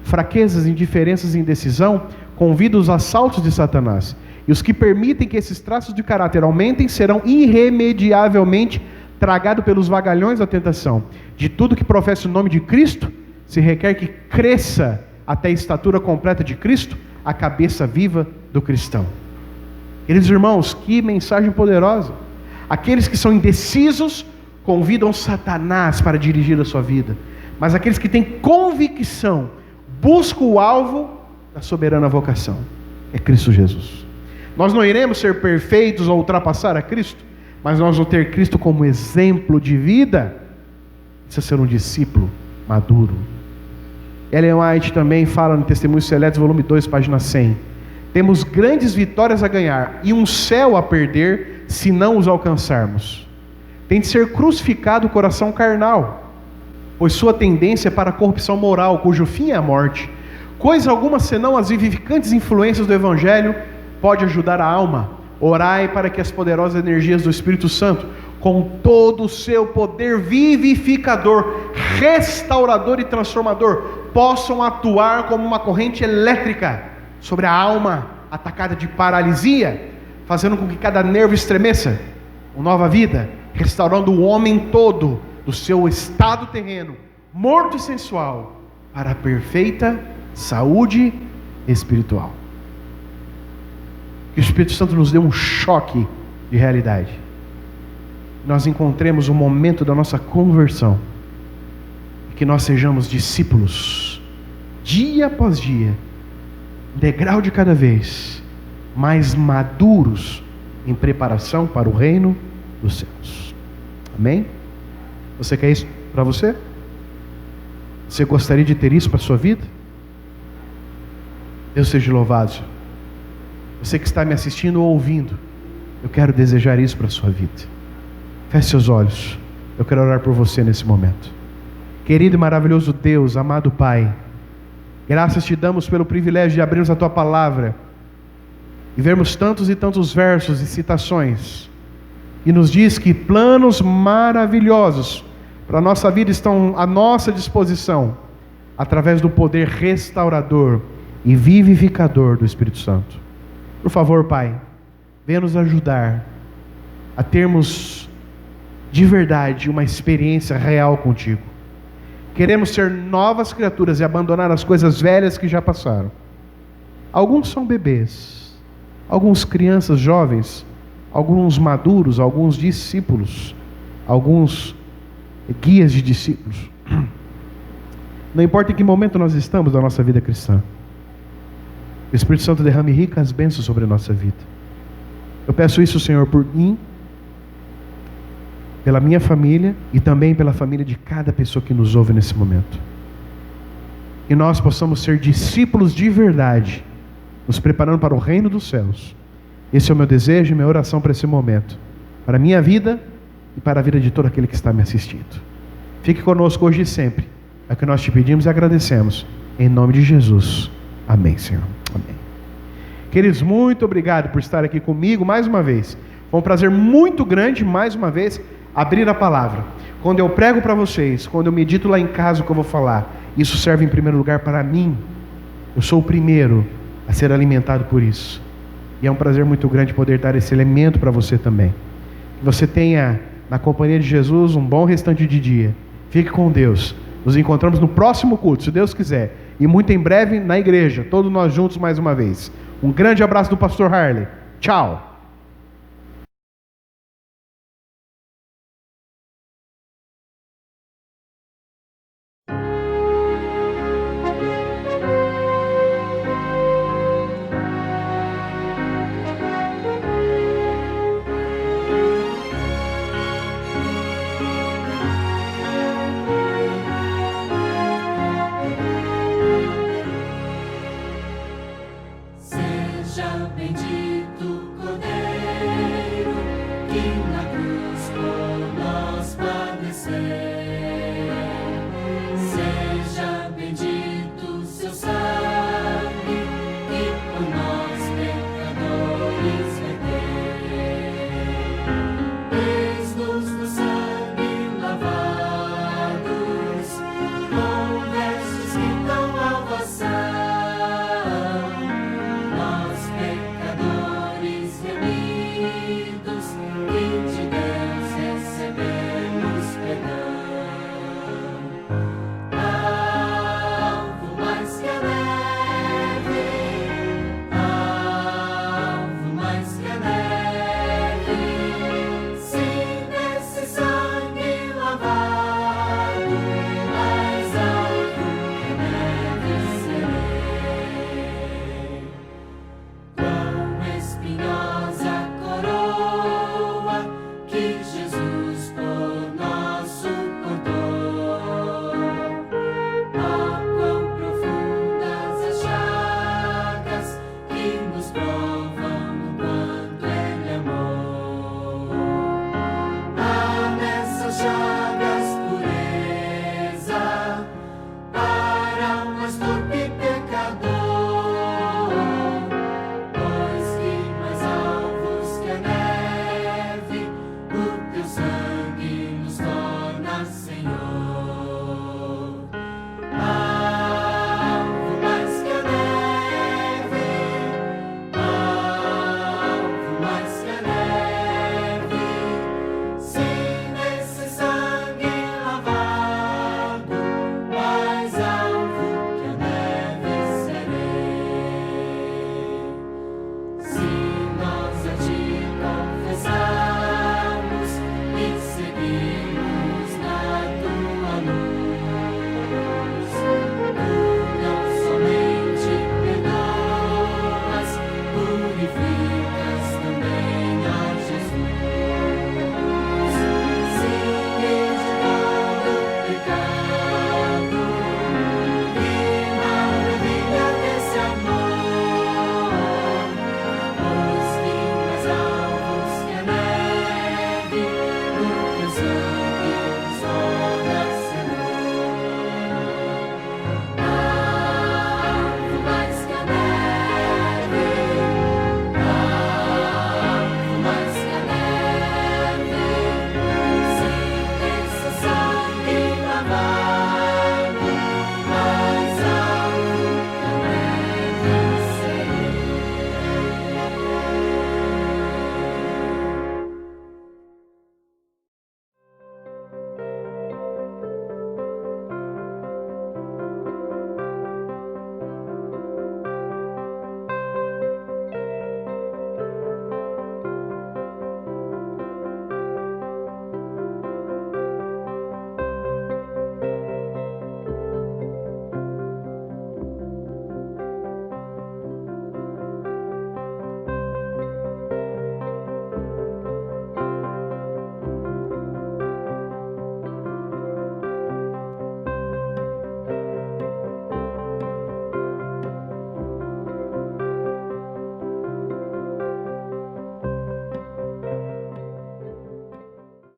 Fraquezas, indiferenças e indecisão convidam os assaltos de Satanás. E os que permitem que esses traços de caráter aumentem serão irremediavelmente tragados pelos vagalhões da tentação. De tudo que professa o nome de Cristo, se requer que cresça até a estatura completa de Cristo, a cabeça viva do cristão. Queridos irmãos, que mensagem poderosa. Aqueles que são indecisos convidam Satanás para dirigir a sua vida, mas aqueles que têm convicção buscam o alvo da soberana vocação, é Cristo Jesus. Nós não iremos ser perfeitos ou ultrapassar a Cristo, mas nós vamos ter Cristo como exemplo de vida. Precisa ser um discípulo maduro. Ellen White também fala no Testemunhos Seletos, volume 2, página 100. Temos grandes vitórias a ganhar e um céu a perder se não os alcançarmos. Tem de ser crucificado o coração carnal, pois sua tendência é para a corrupção moral, cujo fim é a morte. Coisa alguma senão as vivificantes influências do Evangelho pode ajudar a alma. Orai para que as poderosas energias do Espírito Santo, com todo o seu poder vivificador, restaurador e transformador, possam atuar como uma corrente elétrica sobre a alma atacada de paralisia, fazendo com que cada nervo estremeça, uma nova vida, restaurando o homem todo do seu estado terreno, morto e sensual, para a perfeita saúde espiritual. Que o Espírito Santo nos dê um choque de realidade. Nós encontremos o momento da nossa conversão. Que nós sejamos discípulos, dia após dia, degrau de cada vez, mais maduros em preparação para o reino dos céus. Amém? Você quer isso para você? Você gostaria de ter isso para a sua vida? Deus seja louvado. Você que está me assistindo ou ouvindo, eu quero desejar isso para a sua vida. Feche seus olhos. Eu quero orar por você nesse momento. Querido e maravilhoso Deus, amado Pai, graças te damos pelo privilégio de abrirmos a Tua Palavra e vermos tantos e tantos versos e citações, e nos diz que planos maravilhosos para a nossa vida estão à nossa disposição, através do poder restaurador e vivificador do Espírito Santo. Por favor, Pai, venha nos ajudar a termos de verdade uma experiência real contigo. Queremos ser novas criaturas e abandonar as coisas velhas que já passaram. Alguns são bebês, alguns crianças jovens, alguns maduros, alguns discípulos, alguns guias de discípulos. Não importa em que momento nós estamos da nossa vida cristã, o Espírito Santo derrame ricas bênçãos sobre a nossa vida. Eu peço isso, Senhor, por mim, pela minha família e também pela família de cada pessoa que nos ouve nesse momento. Que nós possamos ser discípulos de verdade, nos preparando para o reino dos céus. Esse é o meu desejo e minha oração para esse momento, para a minha vida e para a vida de todo aquele que está me assistindo. Fique conosco hoje e sempre. É o que nós te pedimos e agradecemos. Em nome de Jesus. Amém, Senhor. Amém. Queridos, muito obrigado por estar aqui comigo mais uma vez. Foi um prazer muito grande, mais uma vez, abrir a palavra. Quando eu prego para vocês, quando eu medito lá em casa o que eu vou falar, isso serve em primeiro lugar para mim. Eu sou o primeiro a ser alimentado por isso. E é um prazer muito grande poder dar esse alimento para você também. Que você tenha, na companhia de Jesus, um bom restante de dia. Fique com Deus. Nos encontramos no próximo culto, se Deus quiser. E muito em breve na igreja, todos nós juntos mais uma vez. Um grande abraço do pastor Harley. Tchau.